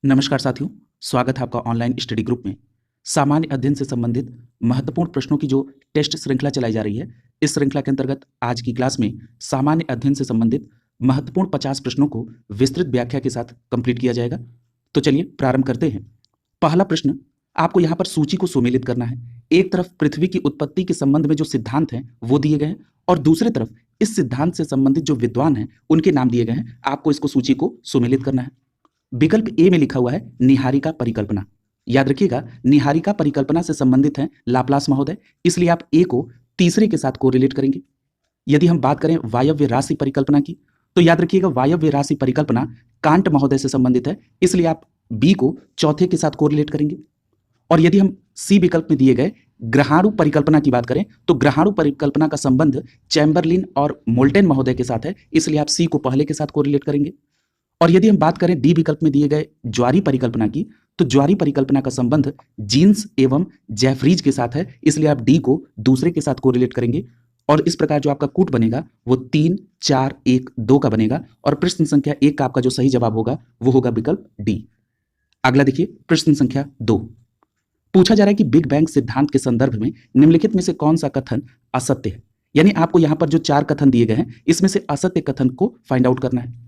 नमस्कार साथियों, स्वागत है आपका ऑनलाइन स्टडी ग्रुप में। सामान्य अध्ययन से संबंधित महत्वपूर्ण प्रश्नों की जो टेस्ट श्रृंखला चलाई जा रही है, इस श्रृंखला के अंतर्गत आज की क्लास में सामान्य अध्ययन से संबंधित महत्वपूर्ण 50 प्रश्नों को विस्तृत व्याख्या के साथ कंप्लीट किया जाएगा। तो चलिए प्रारंभ करते हैं। पहला प्रश्न, आपको यहाँ पर सूची को सुमेलित करना है। एक तरफ पृथ्वी की उत्पत्ति के संबंध में जो सिद्धांत हैं वो दिए गए हैं और दूसरी तरफ इस सिद्धांत से संबंधित जो विद्वान हैं उनके नाम दिए गए हैं। आपको इसको सूची को सुमेलित करना है। विकल्प ए में लिखा हुआ है निहारिका परिकल्पना। याद रखिएगा, निहारिका परिकल्पना से संबंधित है लाप्लास महोदय, इसलिए आप ए को तीसरे के साथ कोरिलेट करेंगे। यदि हम बात करें वायव्य राशि परिकल्पना की, तो याद रखिएगा वायव्य राशि परिकल्पना कांट महोदय से संबंधित है, इसलिए आप बी को चौथे के साथ कोरिलेट करेंगे। और यदि हम सी विकल्प में दिए गए ग्रहाणु परिकल्पना की बात करें, तो ग्रहाणु परिकल्पना का संबंध चैम्बरलिन और मोल्टेन महोदय के साथ है, इसलिए आप सी को पहले के साथ कोरिलेट करेंगे। और यदि हम बात करें डी विकल्प में दिए गए ज्वारी परिकल्पना की, तो ज्वारी परिकल्पना का संबंध जीन्स एवं जैफ्रीज के साथ है, इसलिए आप डी को दूसरे के साथ कोरिलेट करेंगे। और इस प्रकार जो आपका कूट बनेगा वो 3, 4, 1, 2 का बनेगा और प्रश्न संख्या 1 का आपका जो सही जवाब होगा वो होगा विकल्प डी। अगला देखिए, प्रश्न संख्या 2 पूछा जा रहा है कि बिग बैंग सिद्धांत के संदर्भ में निम्नलिखित में से कौन सा कथन असत्य है। यानी आपको यहां पर जो 4 कथन दिए गए हैं इसमें से असत्य कथन को फाइंड आउट करना है।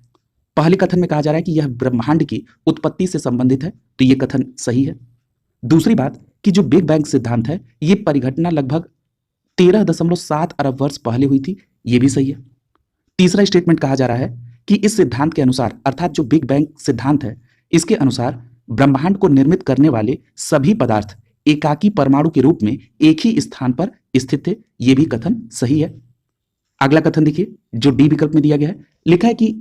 पहले कथन में कहा जा रहा है कि यह ब्रह्मांड की उत्पत्ति से संबंधित है, तो यह कथन सही है। दूसरी बात कि जो बिग बैंग सिद्धांत है यह परिघटना लगभग 13.7 अरब वर्ष पहले हुई थी, यह भी सही है। तीसरा स्टेटमेंट कहा जा रहा है कि इस सिद्धांत के अनुसार, अर्थात जो बिग बैंग सिद्धांत है इसके अनुसार ब्रह्मांड को निर्मित करने वाले सभी पदार्थ एकाकी परमाणु के रूप में एक ही स्थान पर स्थित थे, यह भी कथन सही है। अगला कथन देखिए जो डी विकल्प में दिया गया है, लिखा है कि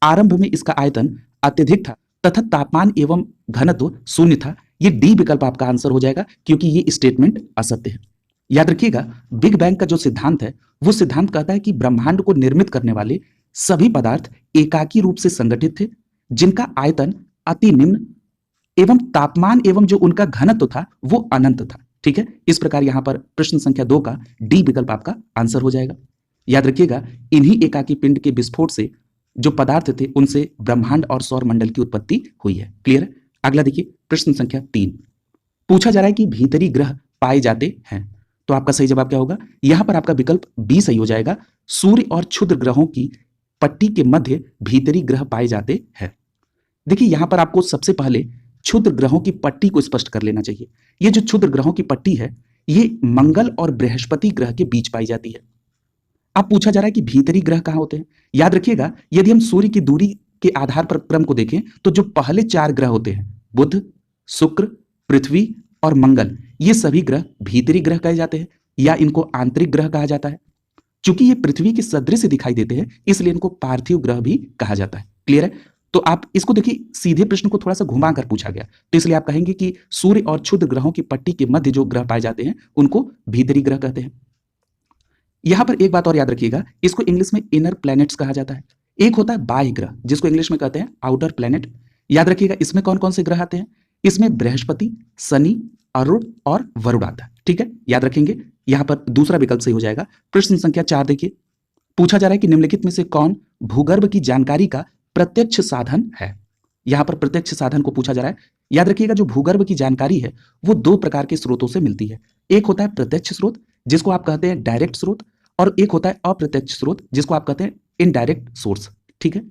आरंभ में इसका आयतन अत्यधिक था तथा तापमान एवं घनत्व शून्य था। यह डी विकल्प आपका आंसर हो जाएगा क्योंकि यह स्टेटमेंट असत्य है। याद रखिएगा, बिग बैंग का जो सिद्धांत है वो सिद्धांत कहता है कि ब्रह्मांड को निर्मित करने वाले सभी पदार्थ एकाकी रूप से संगठित थे, जिनका आयतन अति निम्न एवं तापमान एवं जो उनका घनत्व था वो अनंत था। ठीक है, इस प्रकार यहां पर प्रश्न संख्या 2 का डी विकल्प आपका आंसर हो जाएगा। याद रखिएगा, इन्हीं एकाकी पिंड के विस्फोट से जो पदार्थ थे उनसे ब्रह्मांड और सौर मंडल की उत्पत्ति हुई है। क्लियर है। अगला देखिए, प्रश्न संख्या 3 पूछा जा रहा है कि भीतरी ग्रह पाए जाते हैं, तो आपका सही जवाब क्या होगा। यहां पर आपका विकल्प बी सही हो जाएगा। सूर्य और क्षुद्र ग्रहों की पट्टी के मध्य भीतरी ग्रह पाए जाते हैं। देखिए यहां पर आपको सबसे पहले क्षुद्र ग्रहों की पट्टी को स्पष्ट कर लेना चाहिए। यह जो क्षुद्र ग्रहों की पट्टी है ये मंगल और बृहस्पति ग्रह के बीच पाई जाती है। अब पूछा जा रहा है कि भीतरी ग्रह कहां होते हैं। याद रखिएगा, यदि हम सूर्य की दूरी के आधार पर क्रम को देखें तो जो पहले 4 ग्रह होते हैं बुध, शुक्र, पृथ्वी और मंगल, ये सभी ग्रह भीतरी ग्रह कहे जाते हैं या इनको आंतरिक ग्रह कहा जाता है। चूंकि ये पृथ्वी के सदृश दिखाई देते हैं इसलिए इनको पार्थिव ग्रह भी कहा जाता है। क्लियर है। तो आप इसको देखिए, सीधे प्रश्न को थोड़ा सा घुमा कर पूछा गया, तो इसलिए आप कहेंगे कि सूर्य और क्षुद्र ग्रहों की पट्टी के मध्य जो ग्रह पाए जाते हैं उनको भीतरी ग्रह कहते हैं। यहां पर एक बात और याद रखिएगा, इसको इंग्लिश में इनर प्लैनेट्स कहा जाता है। एक होता है बाह्य ग्रह जिसको इंग्लिश में कहते हैं आउटर प्लैनेट। याद रखिएगा इसमें कौन कौन से ग्रह आते हैं, इसमें बृहस्पति, शनि, अरुण और वरुण आता है। ठीक है, याद रखेंगे। यहां पर दूसरा विकल्प सही हो जाएगा। प्रश्न संख्या 4 देखिए, पूछा जा रहा है कि निम्नलिखित में से कौन भूगर्भ की जानकारी का प्रत्यक्ष साधन है। यहां पर प्रत्यक्ष साधन को पूछा जा रहा है। याद रखिएगा, जो भूगर्भ की जानकारी है वो 2 प्रकार के स्रोतों से मिलती है। एक होता है प्रत्यक्ष स्रोत जिसको आप कहते हैं डायरेक्ट स्रोत, और एक होता है अप्रत्यक्ष स्रोत जिसको आप कहते हैं इनडायरेक्ट सोर्स। ठीक है,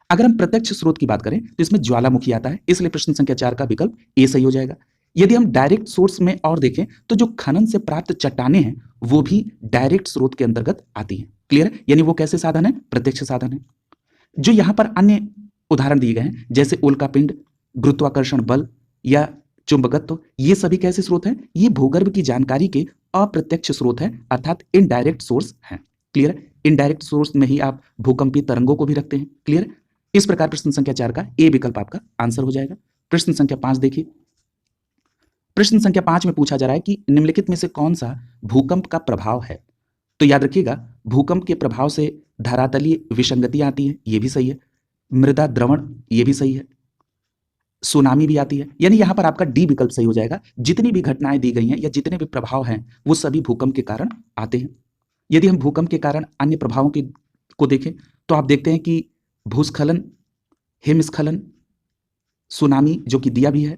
अगर हम प्रत्यक्ष स्रोत की बात करें तो इसमें ज्वालामुखी आता है, इसलिए प्रश्न संख्या 4 का विकल्प ए सही हो जाएगा। यदि हम डायरेक्ट सोर्स में और देखें तो जो खनन से प्राप्त चट्टानें हैं वो भी डायरेक्ट स्रोत के अंतर्गत आती हैं। क्लियर है, यानी वो कैसे साधन है, प्रत्यक्ष साधन है। जो यहां पर अन्य उदाहरण दिए गए हैं जैसे उल्कापिंड, गुरुत्वाकर्षण बल या चुंबकत्व, ये सभी कैसे स्रोत हैं, ये भूगर्भ की जानकारी के अप्रत्यक्ष स्रोत हैं, अर्थात इनडायरेक्ट सोर्स हैं। क्लियर है, इनडायरेक्ट सोर्स में ही आप भूकंपीय तरंगों को भी रखते हैं। क्लियर है, इस प्रकार प्रश्न संख्या 4 का ए विकल्प आपका आंसर हो जाएगा। प्रश्न संख्या 5 देखिए, प्रश्न संख्या 5 में पूछा जा रहा है कि निम्नलिखित में से कौन सा भूकंप का प्रभाव है। तो याद रखिएगा, भूकंप के प्रभाव से धरातलीय विसंगतियां आती हैं, यह भी सही है। मृदा द्रवण, यह भी सही है। सुनामी भी आती है, यानी यहां पर आपका डी विकल्प सही हो जाएगा। जितनी भी घटनाएं दी गई हैं या जितने भी प्रभाव हैं वो सभी भूकंप के कारण आते हैं। यदि हम भूकंप के कारण अन्य प्रभावों को देखें तो आप देखते हैं कि भूस्खलन, हिमस्खलन, सुनामी जो कि दिया भी है,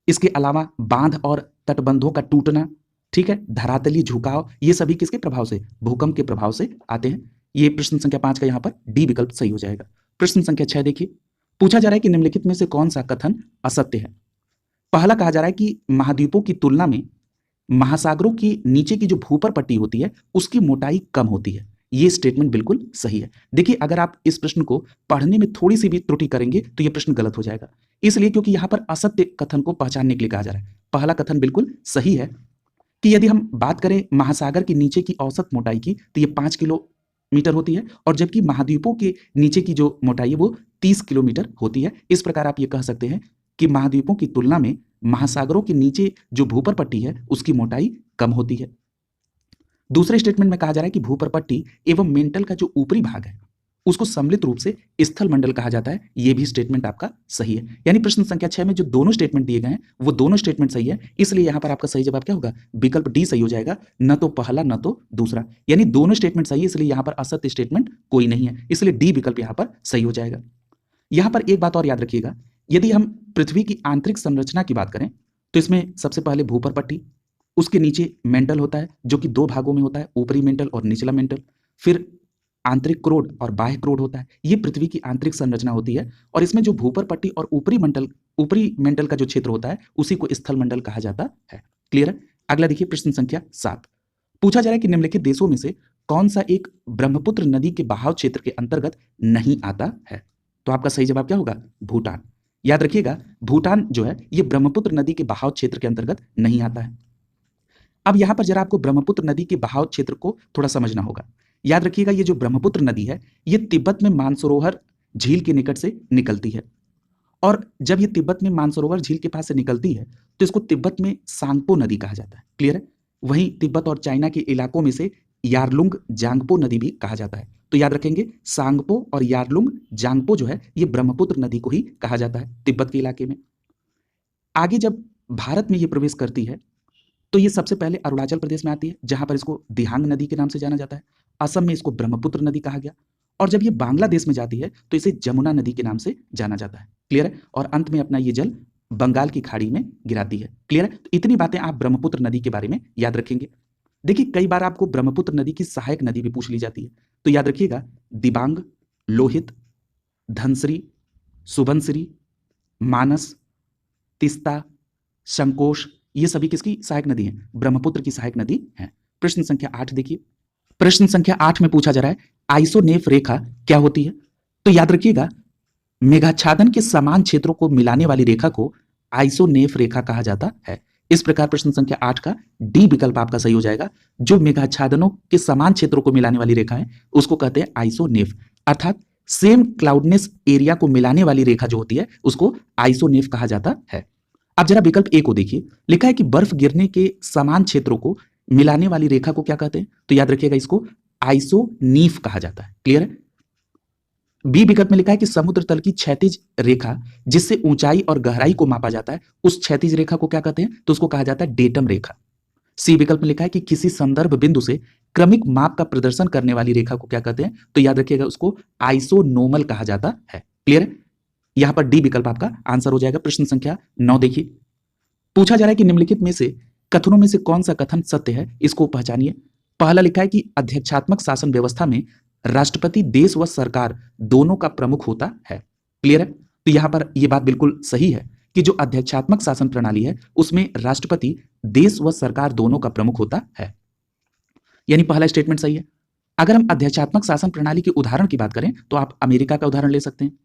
इसके अलावा बांध और तटबंधों का टूटना, ठीक है, धरातलीय झुकाव, ये सभी किसके प्रभाव से, भूकंप के प्रभाव से आते हैं। ये प्रश्न संख्या 5 का यहाँ पर डी विकल्प सही हो जाएगा। प्रश्न संख्या 6 देखिए, पूछा जा रहा है कि निम्नलिखित में से कौन सा कथन असत्य है। पहला कहा जा रहा है कि महाद्वीपों की तुलना में महासागरों की नीचे की जो भूपर पट्टी होती है उसकी मोटाई कम होती है। ये स्टेटमेंट बिल्कुल सही है। देखिए, अगर आप इस प्रश्न को पढ़ने में थोड़ी सी भी त्रुटि करेंगे तो यह प्रश्न गलत हो जाएगा, इसलिए क्योंकि यहां पर असत्य कथन को पहचानने के लिए कहा जा रहा है। पहला कथन बिल्कुल सही है कि यदि हम बात करें महासागर के नीचे की औसत मोटाई की तो ये 5 किलोमीटर होती है, और जबकि महाद्वीपों के नीचे की जो मोटाई है वो 30 किलोमीटर होती है। इस प्रकार आप ये कह सकते हैं कि महाद्वीपों की तुलना में महासागरों के नीचे जो भूपर पट्टी है उसकी मोटाई कम होती है। दूसरे स्टेटमेंट में कहा जा रहा है कि भूपर पट्टी एवं मेंटल का जो ऊपरी भाग है उसको सम्मिलित रूप से स्थल मंडल कहा जाता है। यह भी स्टेटमेंट आपका सही है। यानी प्रश्न संख्या 6 में जो दोनों स्टेटमेंट दिए गए हैं वो दोनों स्टेटमेंट सही है, इसलिए यहां पर आपका सही जवाब क्या होगा, विकल्प डी सही हो जाएगा, न तो पहला न तो दूसरा। यानी दोनों स्टेटमेंट सही है, इसलिए यहां पर असत्य स्टेटमेंट कोई नहीं है, इसलिए डी विकल्प यहां पर सही हो जाएगा। यहां पर एक बात और याद रखिएगा, यदि हम पृथ्वी की आंतरिक संरचना की बात करें तो इसमें सबसे पहले भूपर पट्टी, उसके नीचे मेंटल होता है जो कि 2 भागों में होता है, ऊपरी मेंटल और निचला मेंटल, फिर आंतरिक क्रोड और बाह्य क्रोड होता है। ये पृथ्वी की आंतरिक संरचना होती है, और इसमें जो भूपर पट्टी और ऊपरी मेंटल का जो क्षेत्र होता है उसी को स्थल मंडल कहा जाता है। क्लियर है। अगला देखिए प्रश्न संख्या 7, पूछा जा रहा है कि निम्नलिखित देशों में से कौन सा एक ब्रह्मपुत्र नदी के बहाव क्षेत्र के अंतर्गत नहीं आता है। तो आपका सही जवाब क्या होगा, भूटान। याद रखिएगा, भूटान जो है ये ब्रह्मपुत्र नदी के बहाव क्षेत्र के अंतर्गत नहीं आता है। अब यहां पर जरा आपको ब्रह्मपुत्र नदी के बहाव क्षेत्र को थोड़ा समझना होगा। याद रखिएगा, ये जो ब्रह्मपुत्र नदी है ये तिब्बत में मानसरोवर झील के निकट से निकलती है, और जब ये तिब्बत में मानसरोवर झील के पास से निकलती है तो इसको तिब्बत में सांगपो नदी कहा जाता है। क्लियर है। वहीं तिब्बत और चाइना के इलाकों में से यारलुंग जांगपो नदी भी कहा जाता है। तो याद रखेंगे, सांगपो और यारलुंग जांगपो जो है ये ब्रह्मपुत्र नदी को ही कहा जाता है तिब्बत के इलाके में। आगे जब भारत में ये प्रवेश करती है तो ये सबसे पहले अरुणाचल प्रदेश में आती है, जहां पर इसको दिहांग नदी के नाम से जाना जाता है। असम में इसको ब्रह्मपुत्र नदी कहा गया, और जब ये बांग्लादेश में जाती है तो इसे जमुना नदी के नाम से जाना जाता है। क्लियर है। और अंत में अपना ये जल बंगाल की खाड़ी में गिराती है। क्लियर है। तो इतनी बातें आप ब्रह्मपुत्र नदी के बारे में याद रखेंगे। देखिए, कई बार आपको ब्रह्मपुत्र नदी की सहायक नदी भी पूछ ली जाती है, तो याद रखिएगा, दिबांग, लोहित, धनश्री, सुबनश्री, मानस, तिस्ता, संकोश, ये सभी किसकी सहायक नदी है, ब्रह्मपुत्र की सहायक नदी है। प्रश्न संख्या 8 देखिए, प्रश्न संख्या 8 में पूछा जा रहा है आइसोनेफ रेखा क्या होती है। तो याद रखिएगा, मेघाच्छादन के समान क्षेत्रों को मिलाने वाली रेखा को आइसोनेफ रेखा कहा जाता है। इस प्रकार प्रश्न संख्या 8 का डी विकल्प आपका सही हो जाएगा। जो मेघाच्छादनों के समान क्षेत्रों को मिलाने वाली रेखा है उसको कहते हैं आइसोनेफ, अर्थात सेम क्लाउडनेस एरिया को मिलाने वाली रेखा जो होती है उसको आइसोनेफ कहा जाता है। अब जरा विकल्प ए को देखिए, लिखा है कि बर्फ गिरने के समान क्षेत्रों को मिलाने वाली रेखा को क्या कहते हैं। तो याद रखिएगा, इसको आइसोनीफ कहा जाता है। क्लियर है। बी विकल्प में लिखा है कि समुद्र तल की क्षैतिज रेखा जिससे ऊंचाई और गहराई को मापा जाता है उस क्षैतिज रेखा को क्या कहते हैं, तो उसको कहा जाता है डेटम रेखा। सी विकल्प में लिखा है कि किसी संदर्भ बिंदु से क्रमिक माप का प्रदर्शन करने वाली रेखा को क्या कहते हैं, तो याद रखिएगा उसको आइसोनोमल कहा जाता है। क्लियर है। यहां पर डी विकल्प आपका आंसर हो जाएगा। प्रश्न संख्या 9 देखिए, पूछा जा रहा है कि निम्नलिखित में से कथनों में से कौन सा कथन सत्य है, इसको पहचानिए। पहला लिखा है कि अध्यक्षात्मक शासन व्यवस्था में राष्ट्रपति देश व सरकार दोनों का प्रमुख होता है। क्लियर है। तो यहां पर यह बात बिल्कुल सही है कि जो अध्यक्षात्मक शासन प्रणाली है उसमें राष्ट्रपति देश व सरकार दोनों का प्रमुख होता है, यानी पहला स्टेटमेंट सही है। अगर हम अध्यक्षात्मक शासन प्रणाली के उदाहरण की बात करें तो आप अमेरिका का उदाहरण ले सकते हैं।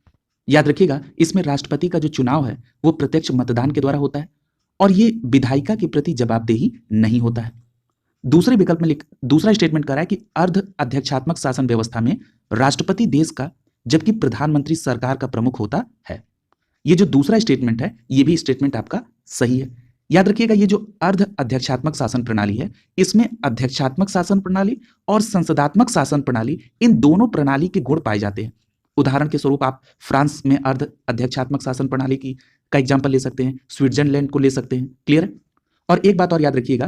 याद रखिएगा, इसमें राष्ट्रपति का जो चुनाव है वो प्रत्यक्ष मतदान के द्वारा होता है, और ये विधायिका के प्रति जवाबदेही नहीं होता है। दूसरे विकल्प में दूसरा स्टेटमेंट कर रहा है कि अर्ध अध्यक्षात्मक शासन व्यवस्था में राष्ट्रपति देश का जबकि प्रधानमंत्री सरकार का प्रमुख होता है। ये जो दूसरा स्टेटमेंट है ये भी स्टेटमेंट आपका सही है। याद रखिएगा, ये जो अर्ध अध्यक्षात्मक शासन प्रणाली है इसमें अध्यक्षात्मक शासन प्रणाली और संसदात्मक शासन प्रणाली, इन दोनों प्रणाली के गुण पाए जाते हैं। उदाहरण के स्वरूप आप फ्रांस में अर्ध अध्यक्षात्मक शासन प्रणाली की का एग्जाम्पल ले सकते हैं, स्विट्जरलैंड को ले सकते हैं। क्लियर है। और एक बात और याद रखिएगा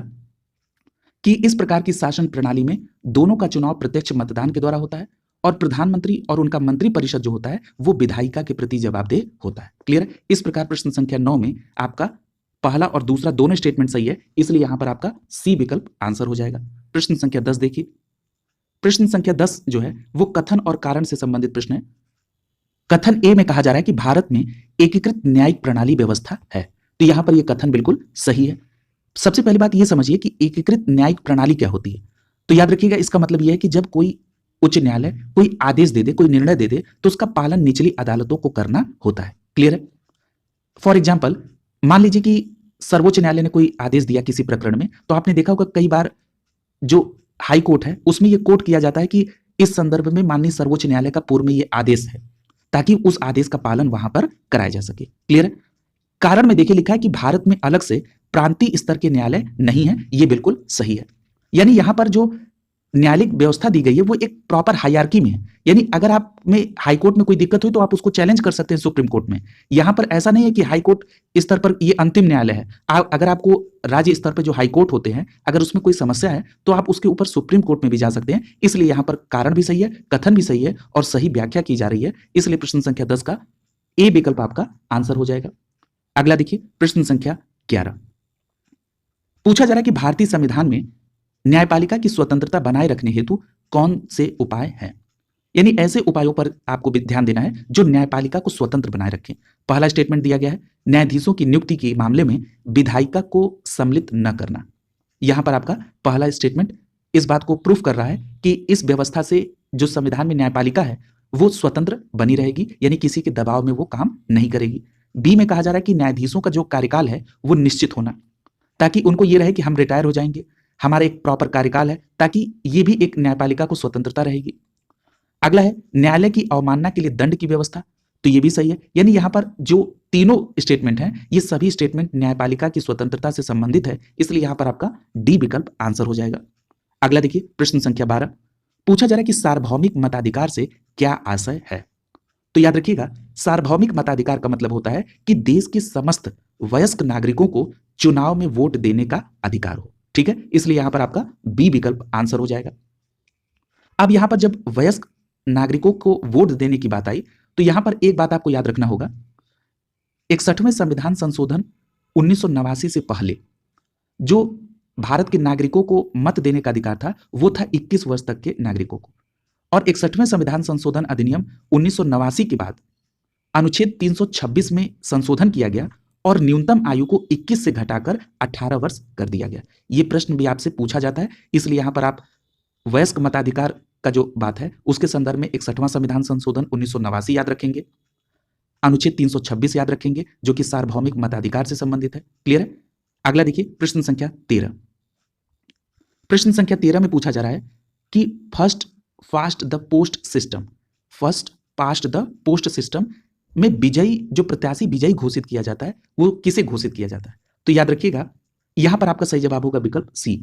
कि इस प्रकार की शासन प्रणाली में दोनों का चुनाव प्रत्यक्ष मतदान के द्वारा होता है, और प्रधानमंत्री और उनका मंत्रिपरिषद जो होता है वो विधायिका के प्रति जवाबदेह होता है। क्लियर है? इस प्रकार प्रश्न संख्या 9 में आपका पहला और दूसरा दोनों स्टेटमेंट सही है, इसलिए यहां पर आपका सी विकल्प आंसर हो जाएगा। प्रश्न संख्या 10 देखिए। प्रश्न संख्या 10 जो है वो कथन और कारण से संबंधित प्रश्न है। कथन ए में कहा जा रहा है कि भारत में एकीकृत न्यायिक प्रणाली व्यवस्था है, तो यहां पर यह कथन बिल्कुल सही है। सबसे पहली बात यह समझिए कि एकीकृत न्यायिक प्रणाली क्या होती है। तो याद रखिएगा, इसका मतलब यह है कि जब कोई उच्च न्यायालय कोई आदेश दे दे, कोई निर्णय दे दे, तो उसका पालन निचली अदालतों को करना होता है। क्लियर है? फॉर एग्जाम्पल, मान लीजिए कि सर्वोच्च न्यायालय ने कोई आदेश दिया किसी प्रकरण में, तो आपने देखा होगा कई बार जो हाई कोर्ट है उसमें यह कोट किया जाता है कि इस संदर्भ में माननीय सर्वोच्च न्यायालय का पूर्व में यह आदेश है, ताकि उस आदेश का पालन वहां पर कराया जा सके। क्लियर है? कारण में देखिए लिखा है कि भारत में अलग से प्रांतीय स्तर के न्यायालय नहीं है, यह बिल्कुल सही है। यानी यहां पर जो न्यायालयिक व्यवस्था दी गई है वो एक प्रॉपर हायरार्की में है। यानी अगर आप में हाई कोर्ट में कोई दिक्कत हुई तो आप उसको चैलेंज कर सकते हैं सुप्रीम कोर्ट में। यहां पर ऐसा नहीं है कि हाई कोर्ट स्तर पर ये अंतिम न्यायालय है। अगर आपको राज्य स्तर पर जो हाई कोर्ट होते हैं अगर उसमें कोई समस्या है तो आप उसके ऊपर सुप्रीम कोर्ट में भी जा सकते हैं। इसलिए यहां पर कारण भी सही है, कथन भी सही है और सही व्याख्या की जा रही है, इसलिए प्रश्न संख्या 10 का ए विकल्प आपका आंसर हो जाएगा। अगला देखिए, प्रश्न संख्या 11 पूछा जा रहा है कि भारतीय संविधान में न्यायपालिका की स्वतंत्रता बनाए रखने हेतु कौन से उपाय हैं। यानी ऐसे उपायों पर आपको भी ध्यान देना है जो न्यायपालिका को स्वतंत्र बनाए रखें। पहला स्टेटमेंट दिया गया है, न्यायाधीशों की नियुक्ति के मामले में विधायिका को सम्मिलित न करना। यहां पर आपका पहला स्टेटमेंट इस बात को प्रूफ कर रहा है कि इस व्यवस्था से जो संविधान में न्यायपालिका है वो स्वतंत्र बनी रहेगी, यानी किसी के दबाव में वो काम नहीं करेगी। बी में कहा जा रहा है कि न्यायाधीशों का जो कार्यकाल है वो निश्चित होना, ताकि उनको ये रहे कि हम रिटायर हो जाएंगे, हमारा एक प्रॉपर कार्यकाल है, ताकि ये भी एक न्यायपालिका को स्वतंत्रता रहेगी। अगला है न्यायालय की अवमानना के लिए दंड की व्यवस्था, तो ये भी सही है। यानी यहां पर जो तीनों स्टेटमेंट हैं ये सभी स्टेटमेंट न्यायपालिका की स्वतंत्रता से संबंधित है, इसलिए यहां पर आपका डी विकल्प आंसर हो जाएगा। अगला देखिए, प्रश्न संख्या 12 पूछा जा रहा है कि सार्वभौमिक मताधिकार से क्या आशय है। तो याद रखिएगा, सार्वभौमिक मताधिकार का मतलब होता है कि देश के समस्त वयस्क नागरिकों को चुनाव में वोट देने का अधिकार हो। ठीक है, इसलिए यहां पर आपका बी विकल्प आंसर हो जाएगा। अब यहां पर जब वयस्क नागरिकों को वोट देने की बात आई तो यहां पर एक बात आपको याद रखना होगा, 61वें संविधान संशोधन 1989 से पहले जो भारत के नागरिकों को मत देने का अधिकार था वो था 21 वर्ष तक के नागरिकों को, और 61वें संविधान संशोधन अधिनियम 1989 के बाद अनुच्छेद 326 में संशोधन किया गया और न्यूनतम आयु को 21 से घटाकर 18 वर्ष कर दिया गया। यह प्रश्न भी आपसे पूछा जाता है, इसलिए यहां पर आप वयस्क मताधिकार का जो बात है उसके संदर्भ में 61वां संविधान संशोधन 1989 याद रखेंगे, अनुच्छेद 326 याद रखेंगे जो कि सार्वभौमिक मताधिकार से संबंधित है। क्लियर है? अगला देखिए, प्रश्न संख्या 13। प्रश्न संख्या 13 में पूछा जा रहा है कि first past the post system, first past the post system में विजयी जो प्रत्याशी विजयी घोषित किया जाता है वो किसे घोषित किया जाता है। तो याद रखिएगा, यहां पर आपका सही जवाब होगा विकल्प सी,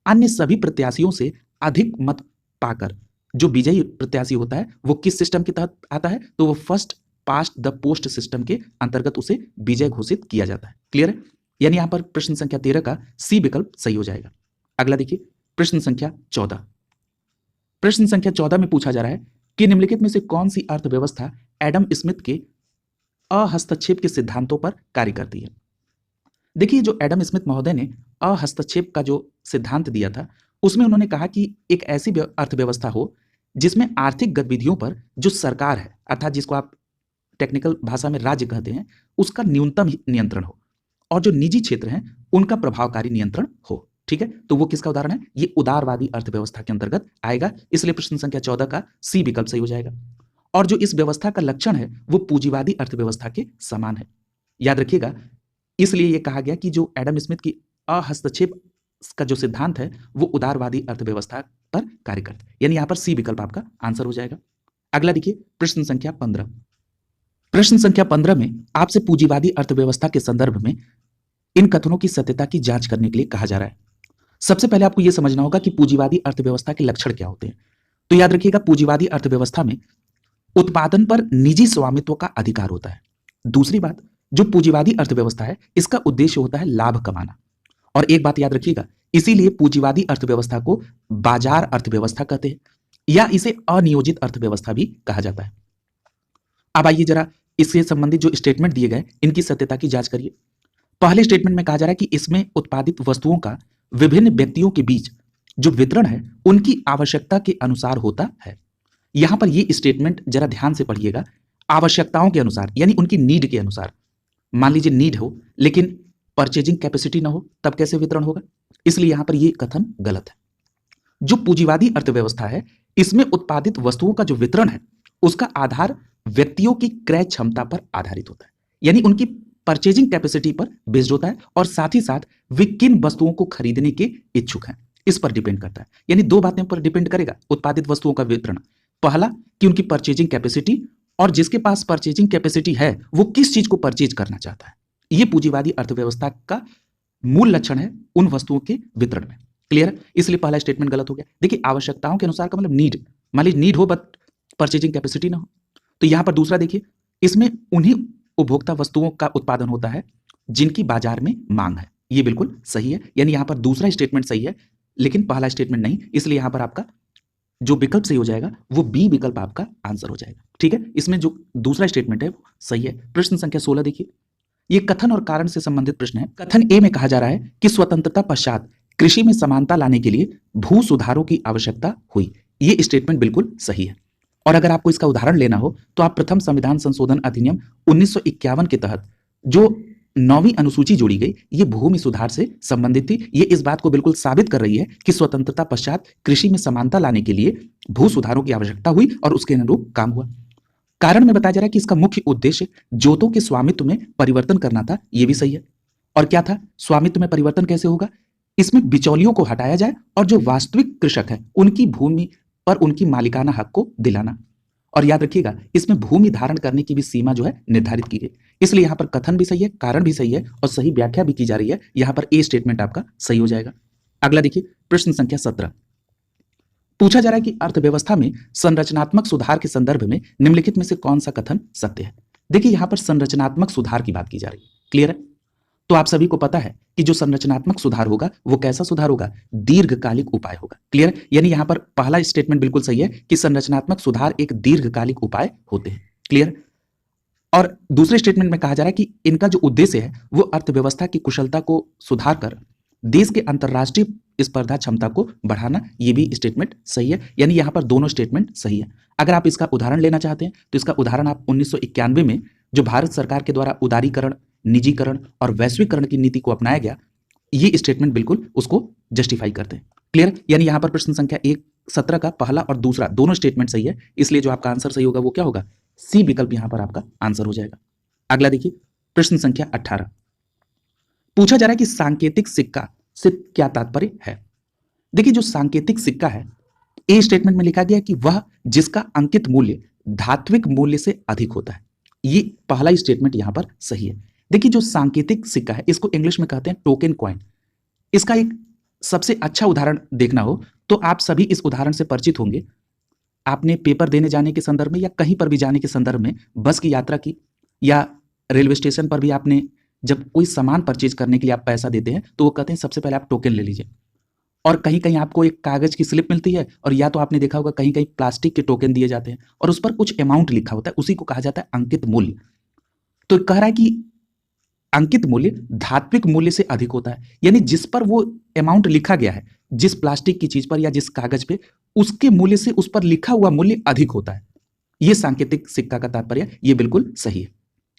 अन्य सभी प्रत्याशियों से अधिक मत पाकर जो विजयी प्रत्याशी होता है वो किस सिस्टम के तहत आता है, तो वो first past the post system के अंतर्गत उसे विजय घोषित किया जाता है। क्लियर है? यानी यहां पर प्रश्न संख्या 13 का सी विकल्प सही हो जाएगा। अगला देखिए, प्रश्न संख्या 14। प्रश्न संख्या 14 में पूछा जा रहा है कि निम्नलिखित में से कौन सी अर्थव्यवस्था एडम स्मिथ के अहस्तक्षेप के सिद्धांतों पर कार्य करती है। देखिए, जो एडम स्मिथ महोदय ने अहस्तक्षेप का जो सिद्धांत दिया था उसमें उन्होंने कहा कि एक ऐसी अर्थव्यवस्था हो जिसमें आर्थिक गतिविधियों पर जो सरकार है, अर्थात जिसको आप टेक्निकल भाषा में राज्य कहते हैं, उसका न्यूनतम नियंत्रण हो और जो निजी क्षेत्र हैं उनका प्रभावकारी नियंत्रण हो। ठीक है, तो वो किसका उदाहरण है, ये उदारवादी अर्थव्यवस्था के अंतर्गत आएगा, इसलिए प्रश्न संख्या 14 का सी विकल्प सही हो जाएगा। और जो इस व्यवस्था का लक्षण है वो पूंजीवादी अर्थव्यवस्था के समान है। याद रखिएगा, इसलिए यह कहा गया कि जो एडम स्मिथ की अहस्तक्षेप का जो सिद्धांत है वो उदारवादी अर्थव्यवस्था पर कार्य करता है, यानी यहां पर सी विकल्प आपका आंसर हो जाएगा। अगला देखिए, प्रश्न संख्या 15। प्रश्न संख्या 15 में आपसे पूंजीवादी अर्थव्यवस्था के संदर्भ में इन कथनों की सत्यता की जांच करने के लिए कहा जा रहा है। सबसे पहले आपको यह समझना होगा कि पूंजीवादी अर्थव्यवस्था के लक्षण क्या होते हैं। तो याद रखिएगा, पूंजीवादी अर्थव्यवस्था में उत्पादन पर निजी स्वामित्व का अधिकार होता है। दूसरी बात, जो पूंजीवादी अर्थव्यवस्था है इसका उद्देश्य होता है लाभ कमाना। और एक बात याद रखिएगा, इसीलिए पूंजीवादी अर्थव्यवस्था को बाजार अर्थव्यवस्था कहते हैं। या इसे अनियोजित अर्थव्यवस्था भी कहा जाता है। अब आइए जरा इससे संबंधित जो स्टेटमेंट दिए गए इनकी सत्यता की जांच करिए। पहले स्टेटमेंट में कहा जा रहा है कि इसमें उत्पादित वस्तुओं का विभिन्न व्यक्तियों के बीच जो वितरण है उनकी आवश्यकता के अनुसार होता है। यहां पर ये स्टेटमेंट जरा ध्यान से पढ़िएगा, आवश्यकताओं के अनुसार यानी उनकी नीड के अनुसार। मान लीजिए नीड हो लेकिन परचेजिंग कैपेसिटी ना हो, तब कैसे वितरण होगा? इसलिए यहां पर यह कथन गलत है। जो पूंजीवादी अर्थव्यवस्था है इसमें उत्पादित वस्तुओं का जो वितरण है उसका आधार व्यक्तियों की क्रय क्षमता पर आधारित होता है, यानी उनकी परचेजिंग कैपेसिटी पर बेस्ड होता है, और साथ ही साथ वे किन वस्तुओं को खरीदने के इच्छुक हैं इस पर डिपेंड करता है। यानी दो बातें पर डिपेंड करेगा उत्पादित वस्तुओं का वितरण। पहला कि उनकी परचेजिंग कैपेसिटी, और जिसके पास परचेजिंग कैपेसिटी है वो किस चीज को परचेज करना चाहता है। यह पूंजीवादी अर्थव्यवस्था का मूल लक्षण है उन वस्तुओं के वितरण में। क्लियर है? इसलिए पहला स्टेटमेंट गलत हो गया। देखिए आवश्यकताओं के अनुसार का मतलब नीड, मान लीजिए नीड हो बट परचेजिंग कैपेसिटी ना हो। तो यहां पर दूसरा देखिए, इसमें उन्हीं उपभोक्ता वस्तुओं का उत्पादन होता है जिनकी बाजार में मांग है। यह बिल्कुल सही है, यानी यहां पर दूसरा स्टेटमेंट सही है लेकिन पहला स्टेटमेंट नहीं, इसलिए यहां पर आपका जो विकल्प सही हो जाएगा वो बी विकल्प आपका आंसर हो जाएगा। ठीक है, इसमें जो दूसरा स्टेटमेंट है वो सही है। प्रश्न संख्या 16 देखिए, ये कथन और कारण से संबंधित प्रश्न है। कथन ए में कहा जा रहा है कि स्वतंत्रता पश्चात कृषि में समानता लाने के लिए भू सुधारों की आवश्यकता हुई। ये स्टेटमेंट बिल्कुल सही है। और अगर आपको इसका उदाहरण लेना हो तो आप प्रथम संविधान संशोधन अधिनियम 1951 के तहत जो 9वीं अनुसूची जोड़ी गई ये भूमि सुधार से संबंधित थी। ये इस बात को बिल्कुल साबित कर रही है कि स्वतंत्रता पश्चात कृषि में समानता लाने के लिए भू सुधारों की आवश्यकता हुई और उसके अनुरूप काम हुआ। कारण में बताया जा रहा है कि इसका मुख्य उद्देश्य जोतों के स्वामित्व में परिवर्तन करना था। यह भी सही है। और क्या था? स्वामित्व में परिवर्तन कैसे होगा? इसमें बिचौलियों को हटाया जाए और जो वास्तविक कृषक है उनकी भूमि पर उनकी मालिकाना हक को दिलाना। और याद रखिएगा इसमें भूमि धारण करने की भी सीमा जो है निर्धारित की गई। इसलिए यहां पर कथन भी सही है, कारण भी सही है और सही व्याख्या भी की जा रही है। यहां पर ए स्टेटमेंट आपका सही हो जाएगा। अगला देखिए प्रश्न संख्या 17, पूछा जा रहा है कि अर्थव्यवस्था में संरचनात्मक सुधार के संदर्भ में निम्नलिखित में से कौन सा कथन सत्य है। देखिए यहां पर संरचनात्मक सुधार की बात की जा रही है। क्लियर है? तो आप सभी को पता है कि जो संरचनात्मक सुधार होगा वो कैसा सुधार होगा? दीर्घकालिक उपाय होगा। क्लियर? यानी यहां पर पहला स्टेटमेंट बिल्कुल सही है कि संरचनात्मक सुधार एक दीर्घकालिक उपाय होते हैं। क्लियर? और दूसरे स्टेटमेंट में कहा जा रहा है कि इनका जो उद्देश्य है वो अर्थव्यवस्था की कुशलता को सुधार कर देश के अंतर्राष्ट्रीय स्पर्धा क्षमता को बढ़ाना। ये भी स्टेटमेंट सही है। यानी यहां पर दोनों स्टेटमेंट सही है। अगर आप इसका उदाहरण लेना चाहते हैं तो इसका उदाहरण आप 1991 में जो भारत सरकार के द्वारा उदारीकरण, निजीकरण और वैश्वीकरण की नीति को अपनाया गया, ये स्टेटमेंट बिल्कुल उसको जस्टिफाई करते हैं। क्लियर? यानी यहां पर प्रश्न संख्या 17 का पहला और दूसरा दोनों स्टेटमेंट सही है। इसलिए जो आपका आंसर सही होगा वो क्या होगा? सी विकल्प यहां पर आपका आंसर हो जाएगा। अगला देखिए प्रश्न संख्या 18, पूछा जा रहा है कि सांकेतिक सिक्का से क्या तात्पर्य है। देखिए जो सांकेतिक सिक्का है ए स्टेटमेंट में लिखा गया कि वह जिसका अंकित मूल्य धात्विक मूल्य से अधिक होता है। ये पहला स्टेटमेंट यहां पर सही है। देखिए जो सांकेतिक सिक्का है इसको इंग्लिश में कहते हैं टोकन कॉइन। इसका एक सबसे अच्छा उदाहरण देखना हो तो आप सभी इस उदाहरण से परिचित होंगे। आपने पेपर देने जाने के संदर्भ में या कहीं पर भी जाने के संदर्भ में बस की यात्रा की या रेलवे स्टेशन पर भी आपने जब कोई सामान परचेज करने के लिए आप पैसा देते हैं तो वो कहते हैं सबसे पहले आप टोकन ले लीजिए। और कहीं कहीं आपको एक कागज की स्लिप मिलती है और या तो आपने देखा होगा कहीं कहीं प्लास्टिक के टोकन दिए जाते हैं और उस पर कुछ अमाउंट लिखा होता है, उसी को कहा जाता है अंकित मूल्य। तो कह रहा है कि अंकित मूल्य धात्विक मूल्य से अधिक होता है, यानी जिस पर वो अमाउंट लिखा गया है, जिस प्लास्टिक की चीज पर या जिस कागज पे, उसके मूल्य से उस पर लिखा हुआ मूल्य अधिक होता है। यह सांकेतिक सिक्का का तात्पर्य, ये बिल्कुल सही है।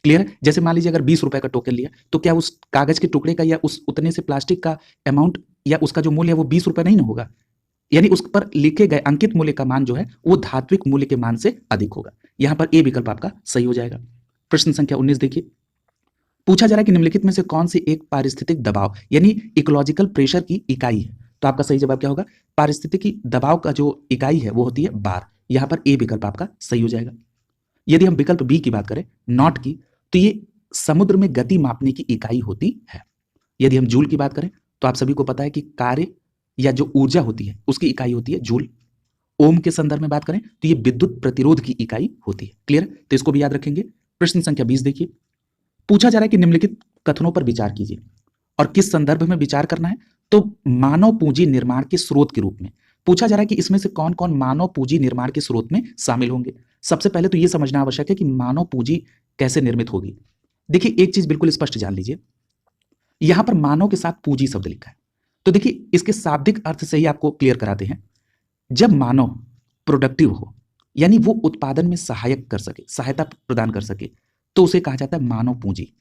क्लियर? जैसे मान लीजिए अगर 20 रुपए का टोकन लिया तो क्या उस कागज के टुकड़े का या उस उतने से प्लास्टिक का अमाउंट या उसका जो मूल्य है वो 20 रुपए नहीं ना होगा, यानी उस पर लिखे गए अंकित मूल्य का मान जो है वो धात्विक मूल्य के मान से अधिक होगा। यहां पर ए विकल्प आपका सही हो जाएगा। प्रश्न संख्या 19 देखिए, पूछा जा रहा है कि निम्नलिखित में से कौन सी एक पारिस्थितिक दबाव यानी इकोलॉजिकल प्रेशर की इकाई है। तो आपका सही जवाब क्या होगा? पारिस्थितिकी दबाव का जो इकाई है वो होती है बार। यहां पर ए विकल्प आपका सही हो जाएगा। यदि हम विकल्प बी की बात करें नॉट की, तो ये समुद्र में गति मापने की इकाई होती है। यदि हम जूल की बात करें तो आप सभी को पता है कि कार्य या जो ऊर्जा होती है उसकी इकाई होती है जूल। ओम के संदर्भ में बात करें तो ये विद्युत प्रतिरोध की इकाई होती है। क्लियर? तो इसको भी याद रखेंगे। प्रश्न संख्या 20 देखिए, पूछा जा रहा है कि निम्नलिखित कथनों पर विचार कीजिए और किस संदर्भ में विचार करना है। तो मानव पूंजी निर्माण के स्रोत के रूप में, पूछा जा रहा है कि इसमें से कौन कौन मानव पूंजी निर्माण के स्रोत में शामिल होंगे। सबसे पहले तो यह समझना आवश्यक है कि मानव पूंजी कैसे निर्मित होगी। देखिए, एक चीज बिल्कुल स्पष्ट जान लीजिए, यहां पर मानव के साथ पूंजी शब्द लिखा है, तो देखिए इसके शाब्दिक अर्थ से ही आपको क्लियर कराते हैं। जब मानव प्रोडक्टिव हो, यानी वो उत्पादन में सहायक कर सके, सहायता प्रदान कर सके, तो उसे कहा जाता है मानव पूंजी।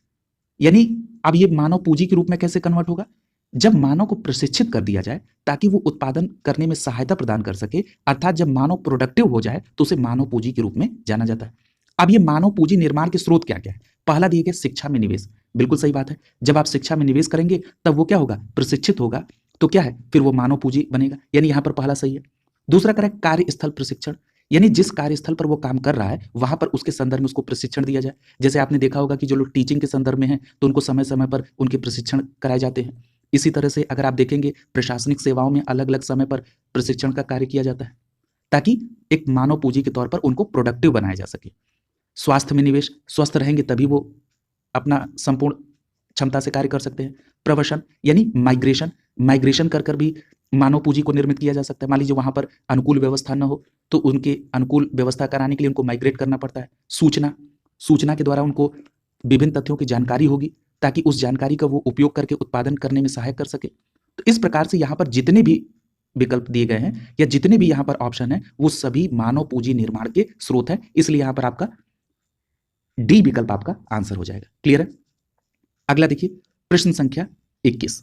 यानी अब ये मानव पूंजी के रूप में कैसे कन्वर्ट होगा, जब मानव को प्रशिक्षित कर दिया जाए ताकि वो उत्पादन करने में सहायता प्रदान कर सके, अर्थात जब मानव प्रोडक्टिव हो जाए तो उसे मानव पूंजी के रूप में जाना जाता है। अब ये मानव पूंजी निर्माण के स्रोत क्या क्या है। पहला दिए गया शिक्षा में निवेश, बिल्कुल सही बात है। जब आप शिक्षा में निवेश करेंगे तब वो क्या होगा, प्रशिक्षित होगा, तो क्या है, फिर वो मानव पूंजी बनेगा, यानी यहां पर पहला सही है। दूसरा करें कार्यस्थल प्रशिक्षण, यानी जिस कार्यस्थल पर वो काम कर रहा है वहां पर उसके संदर्भ में उसको प्रशिक्षण दिया जाए। जैसे आपने देखा होगा कि जो लोग टीचिंग के संदर्भ में हैं तो उनको समय समय पर उनके प्रशिक्षण कराए जाते हैं। इसी तरह से अगर आप देखेंगे प्रशासनिक सेवाओं में अलग अलग समय पर प्रशिक्षण का कार्य किया जाता है ताकि एक मानव पूंजी के तौर पर उनको प्रोडक्टिव बनाया जा सके। स्वास्थ्य में निवेश, स्वस्थ रहेंगे तभी वो अपना संपूर्ण क्षमता से कार्य कर सकते हैं। प्रवसन यानी माइग्रेशन, माइग्रेशन कर कर भी मानव पूंजी को निर्मित किया जा सकता है। मान लीजिए वहां पर अनुकूल व्यवस्था न हो तो उनके अनुकूल व्यवस्था कराने के लिए उनको माइग्रेट करना पड़ता है। सूचना, सूचना के द्वारा उनको विभिन्न तथ्यों की जानकारी होगी ताकि उस जानकारी का वो उपयोग करके उत्पादन करने में सहायक कर सके। तो इस प्रकार से यहाँ पर जितने भी विकल्प दिए गए हैं या जितने भी यहाँ पर ऑप्शन है वो सभी मानव पूंजी निर्माण के स्रोत है, इसलिए यहाँ पर आपका डी विकल्प आपका आंसर हो जाएगा। क्लियर है। अगला देखिए प्रश्न संख्या 21।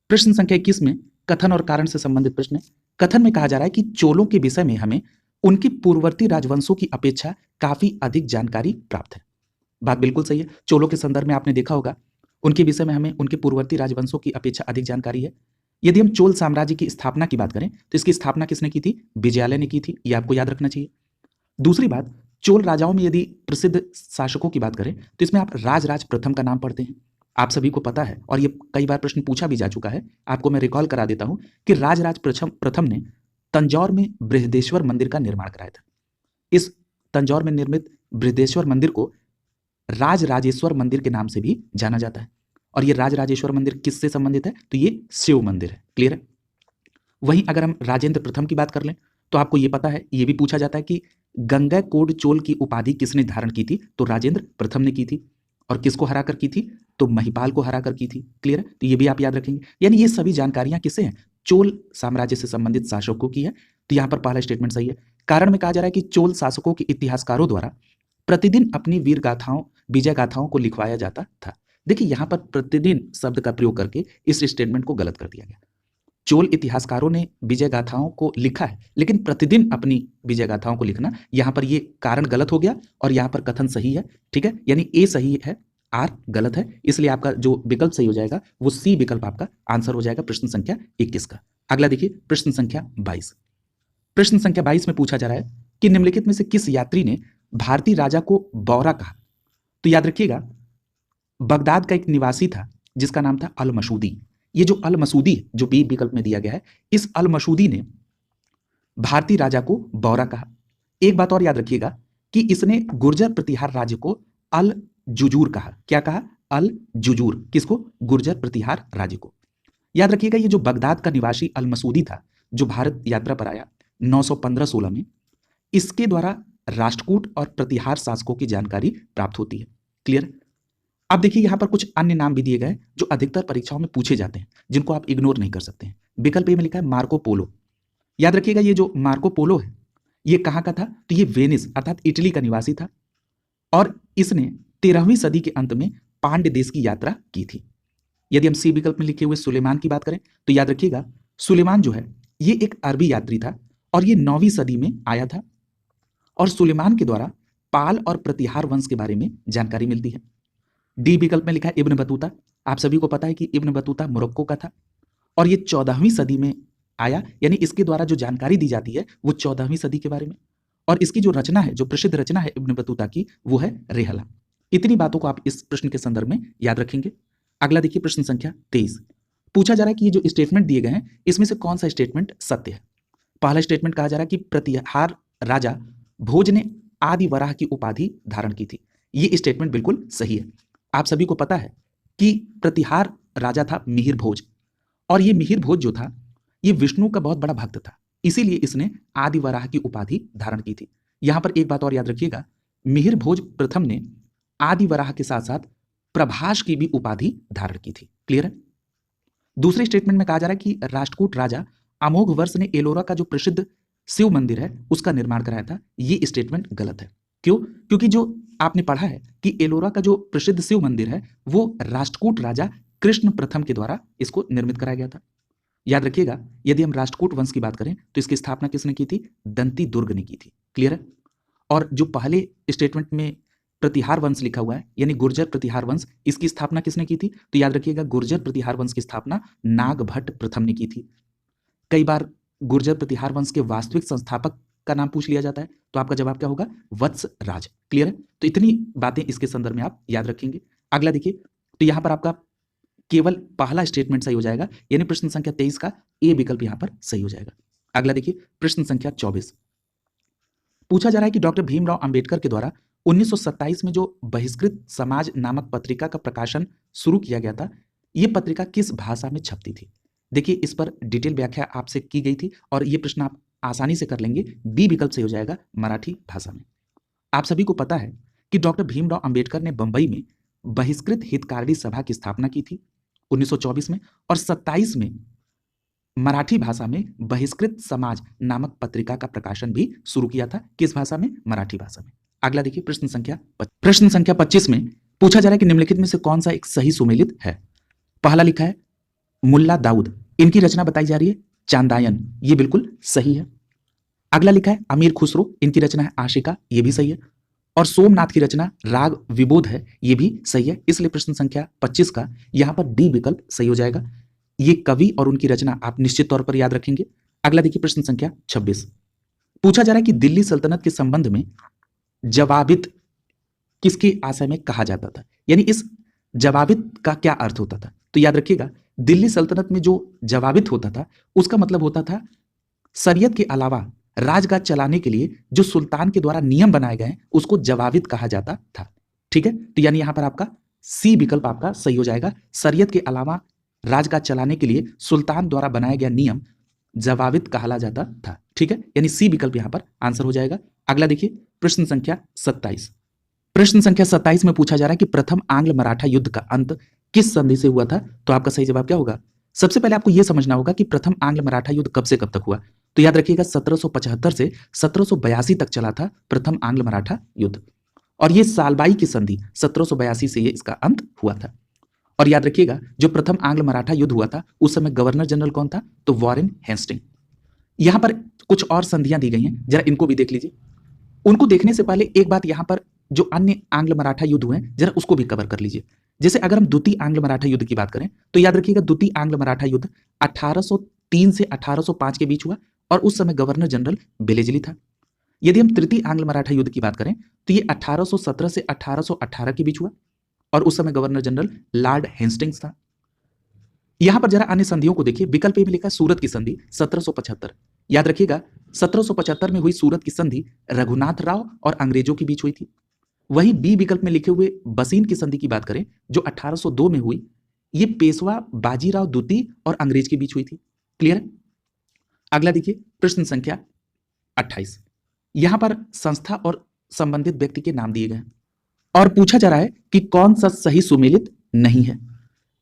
प्रश्न संख्या 21 में कथन और कारण से संबंधित प्रश्न है। कथन में कहा जा रहा है कि चोलों के विषय में हमें उनके पूर्ववर्ती राजवंशों की अपेक्षा काफी अधिक जानकारी प्राप्त है। बात बिल्कुल सही है। चोलों के संदर्भ में आपने देखा होगा उनके विषय में हमें उनके पूर्ववर्ती राजवंशों की अपेक्षा अधिक जानकारी है। यदि हम चोल साम्राज्य की स्थापना की बात करें तो इसकी स्थापना किसने की थी, विजयालय ने की थी, यह आपको याद रखना चाहिए। दूसरी बात, चोल राजाओं में यदि प्रसिद्ध शासकों की बात करें तो इसमें आप राजराज प्रथम का नाम पढ़ते हैं। आप सभी को पता है और ये कई बार प्रश्न पूछा भी जा चुका है, आपको मैं रिकॉल करा देता हूं कि राजराज प्रथम ने तंजौर में बृहदेश्वर मंदिर का निर्माण कराया था। इस तंजौर में निर्मित बृहदेश्वर मंदिर को राजराजेश्वर मंदिर के नाम से भी जाना जाता है। और ये राजराजेश्वर मंदिर किससे संबंधित है, तो ये शिव मंदिर है। क्लियर है। वहीं अगर हम राजेंद्र प्रथम की बात कर लें तो आपको ये पता है, ये भी पूछा जाता है कि गंगैकोंड चोल की उपाधि किसने धारण की थी, तो राजेंद्र प्रथम ने की थी। और किसको हराकर की थी, तो महिपाल को हराकर की थी। क्लियर है। तो ये भी आप याद रखेंगे। यानी ये सभी जानकारियां किससे हैं, चोल साम्राज्य से संबंधित शासकों की है। तो यहां पर पहला स्टेटमेंट सही है। कारण में कहा जा रहा है कि चोल शासकों के इतिहासकारों द्वारा प्रतिदिन अपनी वीर गाथाओं, विजय गाथाओं को लिखवाया जाता था। देखिए यहां पर प्रतिदिन शब्द का प्रयोग करके इस स्टेटमेंट को गलत कर दिया गया। चोल इतिहासकारों ने विजय गाथाओं को लिखा है, लेकिन प्रतिदिन अपनी विजय गाथाओं को लिखना, यहां पर ये कारण गलत हो गया और यहां पर कथन सही है। ठीक है, यानी ए सही है, आर गलत है, इसलिए आपका जो विकल्प सही हो जाएगा वो सी विकल्प आपका आंसर हो जाएगा प्रश्न संख्या 21 का। अगला देखिए प्रश्न संख्या 22। प्रश्न संख्या 22 में पूछा जा रहा है कि निम्नलिखित में से किस यात्री ने भारतीय राजा को बौरा कहा। तो याद रखिएगा बगदाद का एक निवासी था जिसका नाम था अल मसूदी। ये जो अल मसूदी जो बी विकल्प में दिया गया है, इस अल मसूदी ने भारतीय राजा को बौरा कहा। एक बात और याद रखिएगा कि इसने गुर्जर प्रतिहार राज्य को अल जुजूर कहा। क्या कहा, अल जुजूर। किसको, गुर्जर प्रतिहार राज्य को। याद रखिएगा ये जो बगदाद का निवासी अल मसूदी था जो भारत यात्रा पर आया 915-16 में, इसके द्वारा राष्ट्रकूट और प्रतिहार शासकों की जानकारी प्राप्त होती है। क्लियर। अब देखिए यहां पर कुछ अन्य नाम भी दिए गए जो अधिकतर परीक्षाओं में पूछे जाते हैं, जिनको आप इग्नोर नहीं कर सकते हैं। विकल्प ए में लिखा है मार्को पोलो। याद रखिएगा ये जो मार्को पोलो है ये कहां का था, तो ये वेनिस अर्थात इटली का निवासी था और इसने 13वीं सदी के अंत में पांड्य देश की यात्रा की थी। यदि हम सी विकल्प में लिखे हुए सुलेमान की बात करें तो याद रखिएगा सुलेमान जो है ये एक अरबी यात्री था और ये 9वीं सदी में आया था और सुलेमान के द्वारा पाल और प्रतिहार वंश के बारे में जानकारी मिलती है। डी विकल्प में लिखा है इब्न बतूता। आप सभी को पता है कि इब्न बतूता मोरक्को का था और ये 14वीं सदी में आया, यानी इसके द्वारा जो जानकारी दी जाती है वो 14वीं सदी के बारे में। और इसकी जो रचना है, जो प्रसिद्ध रचना है इब्न बतूता की, वो है रेहला। इतनी बातों को आप इस प्रश्न के संदर्भ में याद रखेंगे। अगला देखिए प्रश्न संख्या 23। पूछा जा रहा है कि ये जो स्टेटमेंट दिए गए हैं इसमें से कौन सा स्टेटमेंट सत्य है। पहला स्टेटमेंट कहा जा रहा है कि प्रतिहार राजा भोज ने आदि वराह की उपाधि धारण की थी। ये स्टेटमेंट बिल्कुल सही है। आप सभी को पता है कि प्रतिहार राजा था मिहिर भोज और ये मिहिर भोज जो था ये विष्णु का बहुत बड़ा भक्त था। इसीलिए इसने आदि वराह की उपाधि धारण की थी। यहां पर एक बात और याद रखिएगा, मिहिर भोज प्रथम ने आदि वराह के साथ साथ प्रभास की भी उपाधि धारण की थी। क्लियर है? दूसरे स्टेटमेंट में कहा जा रहा है कि राष्ट्रकूट राजा अमोघ वर्ष ने एलोरा का जो प्रसिद्ध शिव मंदिर है उसका निर्माण कराया था। ये स्टेटमेंट गलत है। क्यों? क्योंकि जो आपने पढ़ा है कि एलोरा का जो प्रसिद्ध शिव मंदिर है वो राष्ट्रकूट राजा कृष्ण प्रथम के द्वारा इसको निर्मित कराया गया था। याद रखिएगा, यदि हम राष्ट्रकूट वंश की बात करें तो इसकी स्थापना किसने की थी? दंती दुर्ग ने की थी। क्लियर है? और जो पहले स्टेटमेंट में प्रतिहार वंश लिखा हुआ है यानी गुर्जर प्रतिहार वंश, इसकी स्थापना किसने की थी? तो याद रखिएगा, गुर्जर प्रतिहार वंश की स्थापना नागभट्ट प्रथम ने की थी। कई बार गुर्जर प्रतिहार वंश के वास्तविक संस्थापक का नाम पूछ लिया जाता है, तो आपका जवाब क्या होगा? वत्स राज। क्लियर है? तो इतनी बातें इसके संदर्भ में आप याद रखेंगे। अगला देखिए, तो यहां पर आपका केवल पहला स्टेटमेंट सही हो जाएगा, यानी प्रश्न संख्या 23 का ए विकल्प यहां पर सही हो जाएगा। अगला देखिए, प्रश्न संख्या 24 पूछा जा रहा है कि डॉक्टर भीमराव अंबेडकर के द्वारा 1927 में जो बहिष्कृत समाज नामक पत्रिका का प्रकाशन शुरू किया गया था, यह पत्रिका किस भाषा में छपती थी? देखिए, इस पर डिटेल व्याख्या आपसे की गई थी और यह प्रश्न आप आसानी से कर लेंगे। बी विकल्प सही हो जाएगा, मराठी भाषा में। आप सभी को पता है कि डॉक्टर भीमराव अंबेडकर ने बंबई में बहिष्कृत हितकारिणी सभा की स्थापना की थी 1924 में, और 27 में मराठी भाषा में बहिष्कृत समाज नामक पत्रिका का प्रकाशन भी शुरू किया था। किस भाषा में? मराठी भाषा में। अगला देखिए, प्रश्न संख्या 25 में पूछा जा रहा है कि निम्नलिखित में से कौन सा एक सही सुमेलित है? पहला लिखा है मुल्ला दाऊद, इनकी रचना बताई जा रही है चांदायन, ये बिल्कुल सही है। अगला लिखा है अमीर खुसरो, इनकी रचना है आशिका, ये भी सही है। और सोमनाथ की रचना राग विबोध है, ये भी सही है। इसलिए प्रश्न संख्या 25 का यहां पर डी विकल्प सही हो जाएगा। ये कवि और उनकी रचना आप निश्चित तौर पर याद रखेंगे। अगला देखिए, प्रश्न संख्या 26 पूछा जा रहा है कि दिल्ली सल्तनत के संबंध में जवाबित किसके आशय में कहा जाता था, यानी इस जवाबित का क्या अर्थ होता था? तो याद रखिएगा, दिल्ली सल्तनत में जो जवाबित होता था उसका मतलब होता था शरीयत के अलावा राजगाद चलाने के लिए जो सुल्तान के द्वारा नियम बनाए गए उसको जवाबित कहा जाता था। ठीक है? तो यानी यहां पर आपका सी विकल्प आपका सही हो जाएगा। शरीयत के अलावा राजगाद चलाने के लिए सुल्तान द्वारा बनाया गया नियम जवाबित कहा जाता था। ठीक है? यानी सी विकल्प यहां पर आंसर हो जाएगा। अगला देखिए, प्रश्न संख्या 27। प्रश्न संख्या 27 में पूछा जा रहा है कि प्रथम आंग्ल मराठा युद्ध का अंत किस संधि से हुआ था? तो आपका सही जवाब क्या होगा? सबसे पहले आपको यह समझना होगा कि प्रथम आंग्ल मराठा युद्ध कब से कब तक हुआ। तो याद रखिएगा, 1775 से 1782 तक चला था प्रथम आंग्ल मराठा युद्ध, और यह सालबाई की संधि 1782 से यह इसका अंत हुआ था। और याद रखिएगा, जो प्रथम आंग्ल मराठा युद्ध हुआ था उस समय गवर्नर जनरल कौन था? तो वॉरेन हेस्टिंग। यहां पर कुछ और संधियां दी गई हैं, जरा इनको भी देख लीजिए। उनको देखने से पहले एक बात यहां पर जो अन्य आंग्ल मराठा युद्ध हुए जरा उसको भी कवर कर लीजिए। जैसे अगर हम द्वितीय आंग्ल मराठा युद्ध की बात करें तो याद रखिएगा, द्वितीय आंग्ल मराठा युद्ध 1803 से 1805 के बीच हुआ और उस समय गवर्नर जनरल बेलेजली था। यदि हम तृतीय आंग्ल मराठा युद्ध की बात करें तो ये 1817 से 1818 के बीच हुआ और उस समय गवर्नर जनरल लॉर्ड हेस्टिंग्स था। यहां पर जरा अन्य संधियों को देखिए। विकल्प ए में लिखा है सूरत की संधि 1775। याद रखिएगा, 1775 में हुई सूरत की संधि रघुनाथ राव और अंग्रेजों के बीच हुई थी। वही बी विकल्प में लिखे हुए बसीन की संधि की बात करें जो 1802 में हुई, ये पेशवा बाजीराव द्वितीय और अंग्रेज के बीच हुई थी। क्लियर है? अगला देखिए, प्रश्न संख्या 28। यहां पर संस्था और संबंधित व्यक्ति के नाम दिए गए और पूछा जा रहा है कि कौन सा सही सुमेलित नहीं है।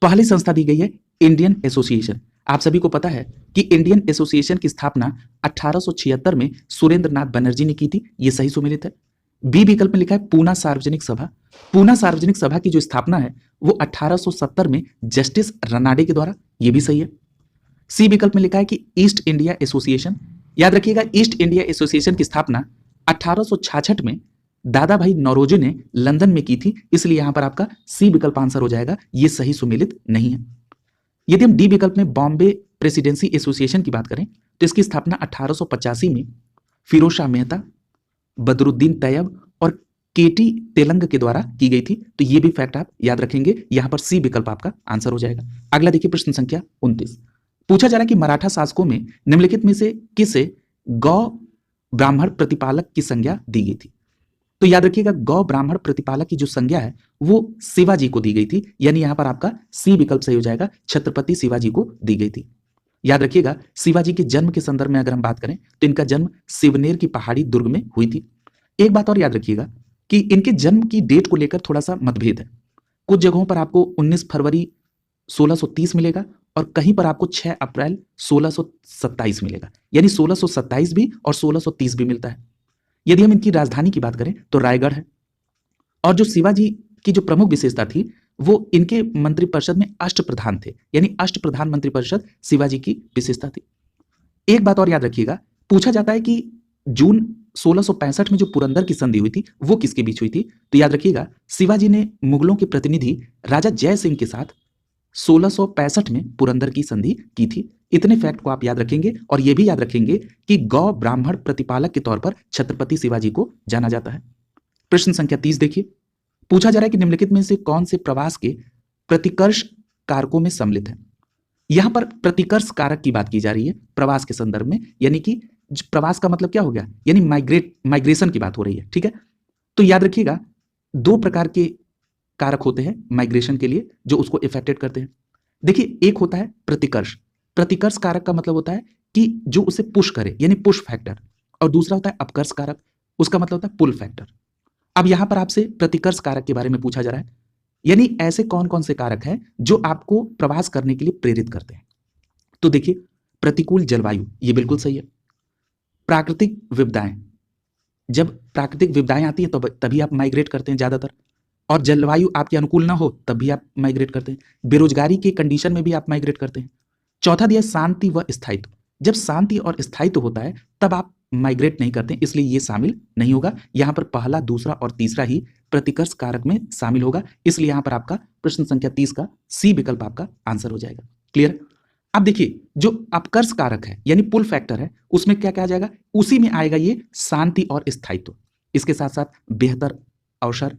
पहली संस्था दी गई है इंडियन एसोसिएशन। आप सभी को पता है कि इंडियन एसोसिएशन की स्थापना 1876 में सुरेंद्रनाथ बनर्जी ने की थी, यह सही सुमेलित है। बी विकल्प में लिखा है पूना सार्वजनिक सभा। पूना सार्वजनिक सभा की जो स्थापना है वो 1870 में जस्टिस रनाडे के द्वारा, यह भी सही है। सी विकल्प में लिखा है कि ईस्ट इंडिया एसोसिएशन। याद रखिएगा, ईस्ट इंडिया एसोसिएशन की स्थापना 1866 में दादा भाई नौरोजी ने लंदन में की थी, इसलिए यहां पर आपका सी विकल्प आंसर हो जाएगा, यह सही सुमेलित नहीं है। यदि हम डी विकल्प में बॉम्बे प्रेसिडेंसी एसोसिएशन की बात करें तो इसकी स्थापना 1885 में फिरोज शाह मेहता, बदरुद्दीन तैयब और केटी तेलंग के द्वारा की गई थी। तो ये भी फैक्ट आप याद रखेंगे, यहां पर सी विकल्प आपका आंसर हो जाएगा। अगला देखिए, प्रश्न संख्या 29। पूछा जा रहा है कि मराठा शासकों में निम्नलिखित में से किसे गौ ब्राह्मण प्रतिपालक की संज्ञा दी गई थी? तो याद रखिएगा, गौ ब्राह्मण प्रतिपालक की जो संज्ञा है वो शिवाजी को दी गई थी, यानी यहां पर आपका सी विकल्प सही हो जाएगा, छत्रपति शिवाजी को दी गई थी। याद रखिएगा, शिवाजी के जन्म के संदर्भ में अगर हम बात करें तो इनका जन्म सिवनेर की पहाड़ी दुर्ग में हुई थी। एक बात और याद रखिएगा कि इनके जन्म की डेट को लेकर थोड़ा सा मतभेद है। कुछ जगहों पर आपको 19 फरवरी 1630 मिलेगा और कहीं पर आपको 6 अप्रैल 1627 मिलेगा, यानी 1627 भी और 1630 भी मिलता है। यदि हम इनकी राजधानी की बात करें तो रायगढ़ है। और जो शिवाजी की जो प्रमुख विशेषता थी वो इनके मंत्रिपरिषद में अष्टप्रधान थे, यानी अष्टप्रधान मंत्रिपरिषद शिवाजी की विशेषता थी। एक बात और याद रखिएगा, पूछा जाता है कि जून 1665 में जो पुरंदर की संधि हुई थी वो किसके बीच हुई थी? तो याद रखिएगा, शिवाजी ने मुगलों के प्रतिनिधि राजा जय सिंह के साथ 1665 में पुरंदर की संधि की थी। इतने फैक्ट को आप याद रखेंगे और यह भी याद रखेंगे कि गौ ब्राह्मण प्रतिपालक के तौर पर छत्रपति शिवाजी को जाना जाता है। प्रश्न संख्या 30 देखिए, पूछा जा रहा है कि निम्नलिखित में से कौन से प्रवास के प्रतिकर्ष कारकों में सम्मिलित है? यहां पर प्रतिकर्ष कारक की बात की जा रही है प्रवास के संदर्भ में, यानी कि प्रवास का मतलब क्या हो गया, यानी माइग्रेशन की बात हो रही है। ठीक है, तो याद रखिएगा, दो प्रकार के कारक होते हैं माइग्रेशन के लिए जो उसको इफेक्टेड करते हैं। देखिए, एक होता है प्रतिकर्ष। प्रतिकर्ष कारक का मतलब होता है कि जो उसे पुश करे, यानी पुश फैक्टर, और दूसरा होता है अपकर्ष कारक, उसका मतलब होता है पुल फैक्टर। अब यहां पर आपसे प्रतिकर्ष कारक के बारे में पूछा जा रहा है, यानी ऐसे कौन कौन से कारक हैं जो आपको प्रवास करने के लिए प्रेरित करते हैं। तो देखिए, प्रतिकूल जलवायु, ये बिल्कुल सही है। प्राकृतिक विपदाएं, जब प्राकृतिक विपदाएं आती हैं तो तभी आप माइग्रेट करते हैं ज्यादातर, और जलवायु आपके अनुकूल ना हो तब भी आप माइग्रेट करते हैं। बेरोजगारी की कंडीशन में भी आप माइग्रेट करते हैं। चौथा दिया शांति व स्थायित्व, जब शांति और स्थायित्व होता है तब आप माइग्रेट नहीं करते, इसलिए ये शामिल नहीं होगा। यहां पर पहला, दूसरा और तीसरा ही प्रतिकर्ष कारक में शामिल होगा, इसलिए यहां पर आपका प्रश्न संख्या 30 का सी विकल्प आपका आंसर हो जाएगा। क्लियर? अब देखिए, जो अपकर्ष कारक है यानी पुल फैक्टर है, उसमें क्या क्या आ जाएगा, उसी में आएगा ये शांति और स्थायित्व। इसके साथ साथ बेहतर अवसर,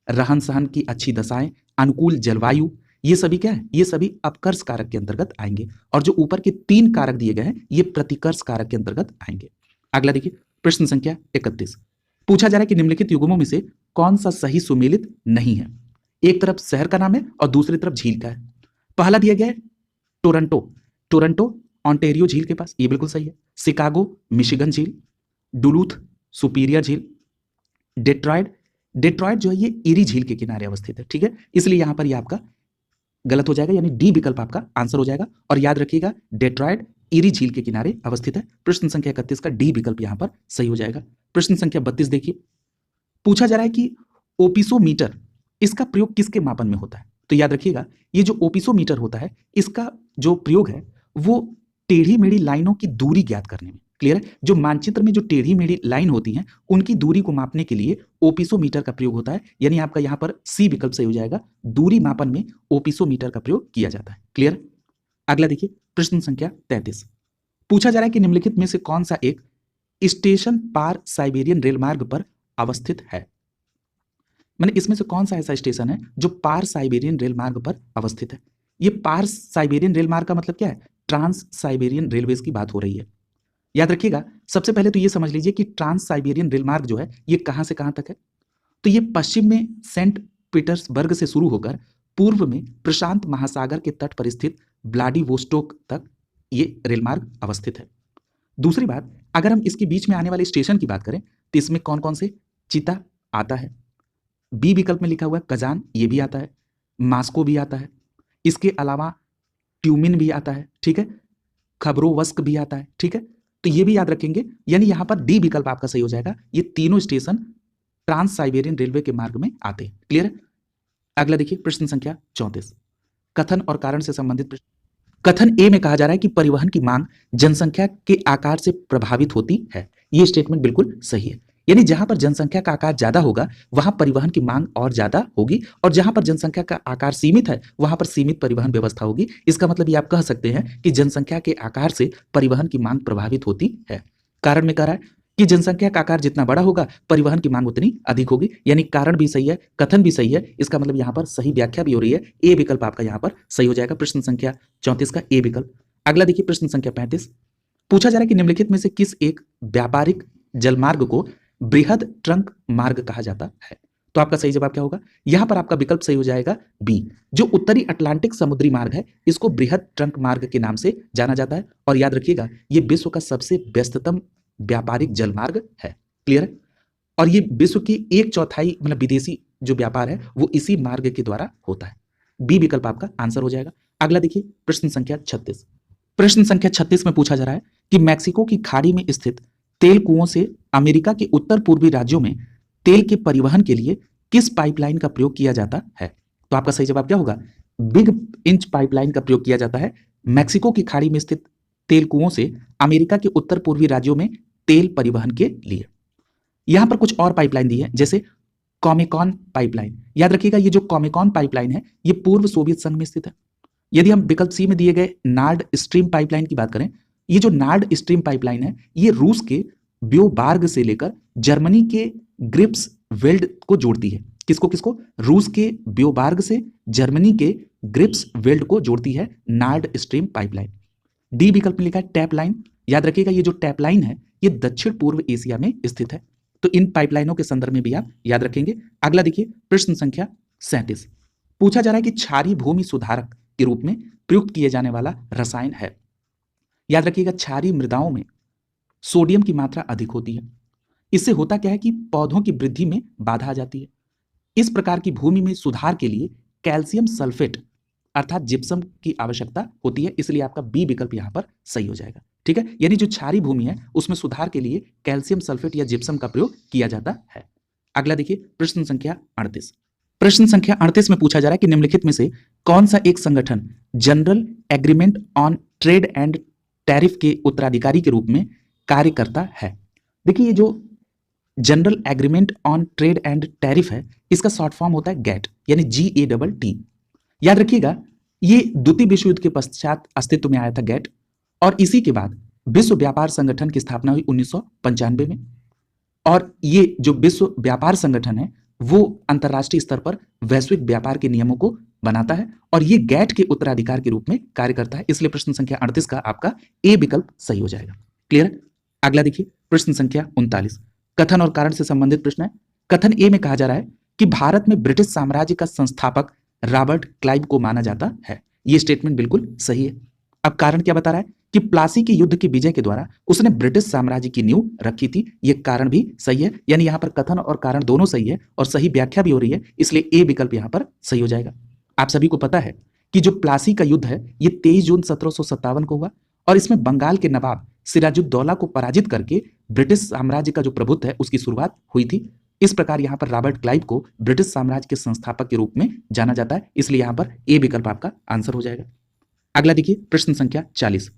रहन सहन की अच्छी दशाएं, अनुकूल जलवायु, ये सभी क्या है, ये सभी अपकर्ष कारक के अंतर्गत आएंगे। और जो ऊपर के 3 कारक दिए गए हैं ये प्रतिकर्ष कारक के अंतर्गत आएंगे। अगला देखिए, प्रश्न संख्या 31, पूछा जा रहा है कि निम्नलिखित युग्मों में से कौन सा सही सुमेलित नहीं है? एक तरफ शहर का नाम है और दूसरी तरफ झील का है। पहला दिया गया है टोरंटो, टोरंटो ऑन्टेरियो झील के पास, ये बिल्कुल सही है। शिकागो मिशिगन झील, डुलूथ सुपीरियर झील, डेट्रॉयड, डेट्रॉयड जो है ये इरी झील के किनारे अवस्थित है। ठीक है, इसलिए यहां पर ये आपका गलत हो जाएगा, यानी डी विकल्प आपका आंसर हो जाएगा। और याद रखिएगा, डेट्रॉयड इरी झील के किनारे अवस्थित है। प्रश्न संख्या 31 का डी विकल्प यहां पर सही हो जाएगा। प्रश्न संख्या 32 देखिए, पूछा जा रहा है कि ओपिसोमीटर, इसका प्रयोग किसके मापन में होता है? तो याद रखिएगा, ये जो ओपिसोमीटर होता है इसका जो प्रयोग है वो टेढ़ी मेढ़ी लाइनों की दूरी ज्ञात करने में। क्लियर है? जो मानचित्र में जो टेढ़ी मेढ़ी लाइन होती हैं उनकी दूरी को मापने के लिए ओपिसोमीटर का प्रयोग होता है, यानी आपका यहां पर सी विकल्प सही हो जाएगा। दूरी मापन में ओपिसोमीटर का प्रयोग किया जाता है। क्लियर? अगला देखिए, प्रश्न संख्या 33, पूछा जा रहा है कि निम्नलिखित में से कौन सा एक स्टेशन पार साइबेरियन रेलमार्ग पर अवस्थित है? मैंने इसमें से कौन सा ऐसा स्टेशन है जो पार साइबेरियन रेलमार्ग पर अवस्थित है? ये पार साइबेरियन रेलमार्ग का मतलब क्या है? ट्रांस साइबेरियन रेलवेज की बात हो रही है। याद रखिएगा, सबसे पहले तो ये समझ लीजिए कि ट्रांस साइबेरियन रेलमार्ग जो है ये कहां से कहां तक है। तो ये पश्चिम में सेंट पीटर्सबर्ग से शुरू होकर पूर्व में प्रशांत महासागर के तट पर स्थित व्लादिवोस्टोक तक ये रेलमार्ग अवस्थित है। दूसरी बात, अगर हम इसके बीच में आने वाले स्टेशन की बात करें तो इसमें कौन कौन से? चिता आता है, बी विकल्प में लिखा हुआ है कजान, ये भी आता है, मास्को भी आता है, इसके अलावा ट्यूमिन भी आता है। ठीक है, खबरोवस्क भी आता है। ठीक है, तो ये भी याद रखेंगे, यानी यहां पर डी विकल्प आपका सही हो जाएगा। ये तीनों स्टेशन ट्रांस साइबेरियन रेलवे के मार्ग में आते हैं। क्लियर है? अगला देखिए, प्रश्न संख्या 34, कथन और कारण से संबंधित प्रश्न। कथन ए में कहा जा रहा है कि परिवहन की मांग जनसंख्या के आकार से प्रभावित होती है। ये स्टेटमेंट बिल्कुल सही है, यानी जहां पर जनसंख्या का आकार ज्यादा होगा वहां परिवहन की मांग और ज्यादा होगी, और जहां पर जनसंख्या का आकार सीमित है वहां पर सीमित परिवहन व्यवस्था होगी। इसका मतलब ये आप कह सकते हैं कि जनसंख्या के आकार से परिवहन की मांग प्रभावित होती है। कारण में कह रहा है कि जनसंख्या का आकार जितना बड़ा होगा परिवहन की मांग उतनी अधिक होगी, यानी कारण भी सही है, कथन भी सही है। इसका मतलब यहाँ पर सही व्याख्या भी हो रही है। ए विकल्प आपका यहाँ पर सही हो जाएगा, प्रश्न संख्या 34 का ए विकल्प। अगला देखिए, प्रश्न संख्या 35, पूछा जा रहा है कि निम्नलिखित में से किस एक व्यापारिक जलमार्ग को बृहद ट्रंक मार्ग कहा जाता है? तो आपका सही जवाब क्या होगा? यहां पर आपका विकल्प सही हो जाएगा बी। जो उत्तरी अटलांटिक समुद्री मार्ग है इसको बृहद ट्रंक मार्ग के नाम से जाना जाता है, और याद रखिएगा ये विश्व का सबसे व्यस्ततम व्यापारिक जलमार्ग है। क्लियर है? और ये विश्व की 1/4 मतलब विदेशी जो व्यापार है वो इसी मार्ग के द्वारा होता है। बी विकल्प आपका आंसर हो जाएगा। अगला देखिए प्रश्न संख्या 36। प्रश्न संख्या 36 में पूछा जा रहा है कि मैक्सिको की खाड़ी में स्थित तेल कुओं से अमेरिका के उत्तर पूर्वी राज्यों में तेल के परिवहन के लिए किस पाइपलाइन का प्रयोग किया जाता है? तो आपका सही जवाब क्या होगा? बिग इंच पाइपलाइन का प्रयोग किया जाता है मैक्सिको की खाड़ी में स्थित तेल कुओं से अमेरिका के उत्तर पूर्वी राज्यों में तेल परिवहन के लिए। यहां पर कुछ और पाइपलाइन दी है, जैसे कॉमेकॉन पाइपलाइन। याद रखिएगा ये जो कॉमेकॉन पाइपलाइन है ये पूर्व सोवियत संघ में स्थित है। यदि हम विकल्प सी में दिए गए नार्ड स्ट्रीम पाइपलाइन की बात करें, ये जो नार्ड स्ट्रीम पाइपलाइन है ये रूस के ब्योबार्ग से लेकर जर्मनी के ग्रिप्स वेल्ड को जोड़ती है। किसको किसको? रूस के ब्योबार्ग से जर्मनी के ग्रिप्स वेल्ड को जोड़ती है नार्ड स्ट्रीम पाइपलाइन। डी विकल्प में लिखा है टैप लाइन। याद रखिएगा ये जो टैप लाइन है ये दक्षिण पूर्व एशिया में स्थित है, तो इन पाइपलाइनों के संदर्भ में भी आप याद रखेंगे। अगला देखिए प्रश्न संख्या 37। पूछा जा रहा है कि क्षारीय भूमि सुधारक के रूप में प्रयुक्त किए जाने वाला रसायन है। याद रखिएगा क्षारीय मृदाओं में सोडियम की मात्रा अधिक होती है। इससे होता क्या है कि पौधों की वृद्धि में बाधा आ जाती है। इस प्रकार की भूमि में सुधार के लिए कैल्शियम सल्फेट अर्थात जिप्सम की आवश्यकता होती है, इसलिए आपका बी विकल्प यहां पर सही हो जाएगा। ठीक है, यानी जो क्षारीय भूमि है उसमें सुधार के लिए कैल्शियम सल्फेट या जिप्सम का प्रयोग किया जाता है। अगला देखिए प्रश्न संख्या 38। प्रश्न संख्या 38 में पूछा जा रहा है कि निम्नलिखित में से कौन सा एक संगठन general agreement on trade and tariff के उत्तराधिकारी के रूप में कार्य करता है? देखिए ये जो general agreement on trade and tariff है इसका शॉर्ट फॉर्म होता है गैट, यानी GATT। याद रखिएगा ये द्वितीय विश्व युद्ध के पश्चात अस्तित्व में आया था गैट, और इसी के बाद विश्व व्यापार संगठन की स्थापना हुई 1995 में। और ये जो विश्व व्यापार संगठन है वो अंतरराष्ट्रीय स्तर पर वैश्विक व्यापार के नियमों को बनाता है और ये गैट के उत्तराधिकार के रूप में कार्य करता है, इसलिए प्रश्न संख्या 38 का आपका ए विकल्प सही हो जाएगा। क्लियर है? अगला देखिए प्रश्न संख्या 39। कथन और कारण से संबंधित प्रश्न है। कथन ए में कहा जा रहा है कि भारत में ब्रिटिश साम्राज्य का संस्थापक रॉबर्ट क्लाइव को माना जाता है। यह स्टेटमेंट बिल्कुल सही है। अब कारण क्या बता रहा है कि प्लासी के युद्ध के विजय के द्वारा उसने ब्रिटिश साम्राज्य की नींव रखी थी। यह कारण भी सही है, यानी यहां पर कथन और कारण दोनों सही है और सही व्याख्या भी हो रही है, इसलिए ए विकल्प यहां पर सही हो जाएगा। आप सभी को पता है कि जो प्लासी का युद्ध है ये 23 जून 1757 को हुआ और इसमें बंगाल के नवाब सिराजुद्दौला को पराजित करके ब्रिटिश साम्राज्य का जो प्रभुत्व है उसकी शुरुआत हुई थी। इस प्रकार यहां पर रॉबर्ट क्लाइव को ब्रिटिश साम्राज्य के संस्थापक के रूप में जाना जाता है, इसलिए यहां पर ए विकल्प आपका आंसर हो जाएगा। अगला देखिए प्रश्न संख्या 40।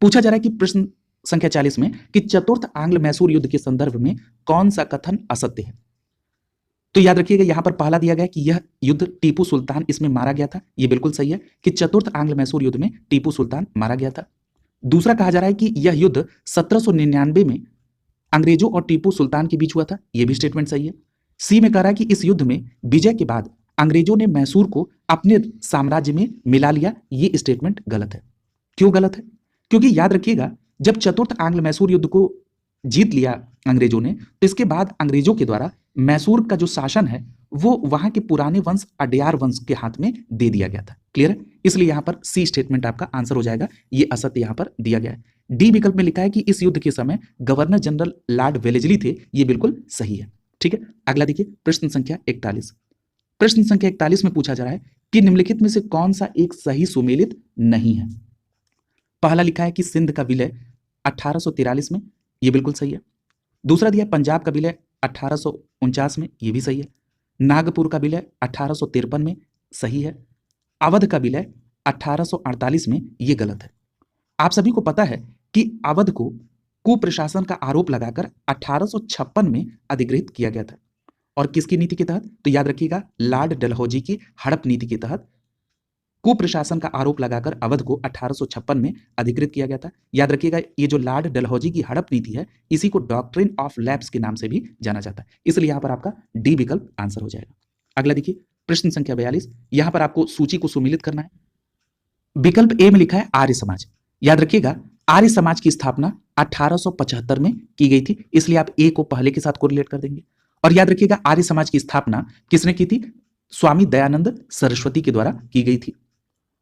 पूछा जा रहा है कि प्रश्न संख्या 40 में कि चतुर्थ आंग्ल मैसूर युद्ध के संदर्भ में कौन सा कथन असत्य है? तो याद रखिएगा यहां पर पहला दिया गया कि यह युद्ध टीपू सुल्तान इसमें मारा गया था। यह बिल्कुल सही है कि चतुर्थ आंग्ल मैसूर युद्ध में टीपू सुल्तान मारा गया था। दूसरा कहा जा रहा है कि यह युद्ध 1799 में अंग्रेजों और टीपू सुल्तान के बीच हुआ था। यह भी स्टेटमेंट सही है। सी में कह रहा है कि इस युद्ध में विजय के बाद अंग्रेजों ने मैसूर को अपने साम्राज्य में मिला लिया। यह स्टेटमेंट गलत है। क्यों गलत है? क्योंकि याद रखिएगा जब चतुर्थ आंग्ल मैसूर युद्ध को जीत लिया अंग्रेजों ने तो इसके बाद अंग्रेजों के द्वारा मैसूर का जो शासन है वो वहां के पुराने वंश अडयार वंश के हाथ में दे दिया गया था। क्लियर है? इसलिए यहां पर सी स्टेटमेंट आपका आंसर हो जाएगा। ये असत्य यहां पर दिया गया है। डी विकल्प में लिखा है कि इस युद्ध के समय गवर्नर जनरल लॉर्ड वेलेस्ली थे। ये बिल्कुल सही है। ठीक है, अगला देखिए प्रश्न संख्या 41। प्रश्न संख्या 41 में पूछा जा रहा है कि निम्नलिखित में से कौन सा एक सही सुमेलित नहीं है? पहला लिखा है कि सिंध का विलय 1843 में, यह बिल्कुल सही है। दूसरा दिया पंजाब का विलय 1849 में, यह भी सही है। नागपुर का विलय 1853 में, सही है। अवध का विलय 1848 में, यह गलत है। आप सभी को पता है कि अवध को कुप्रशासन का आरोप लगाकर 1856 में अधिग्रहित किया गया था। और किसकी नीति के तहत? तो याद रखिएगा लॉर्ड डलहौजी की हड़प नीति के तहत कुप्रशासन का आरोप लगाकर अवध को 1856 में अधिकृत किया गया था। याद रखिएगा ये जो लॉर्ड डलहौजी की हड़प नीति है इसी को डॉक्ट्रिन ऑफ लैप्स के नाम से भी जाना जाता है, इसलिए यहां पर आपका डी विकल्प आंसर हो जाएगा। अगला देखिए प्रश्न संख्या 42। यहां पर आपको सूची को सुमिलित करना है। विकल्प ए में लिखा है आर्य समाज। याद रखिएगा आर्य समाज की स्थापना 1875 में की गई थी, इसलिए आप ए को पहले के साथ कोरिलेट कर देंगे। और याद रखिएगा आर्य समाज की स्थापना किसने की थी? स्वामी दयानंद सरस्वती के द्वारा की गई थी।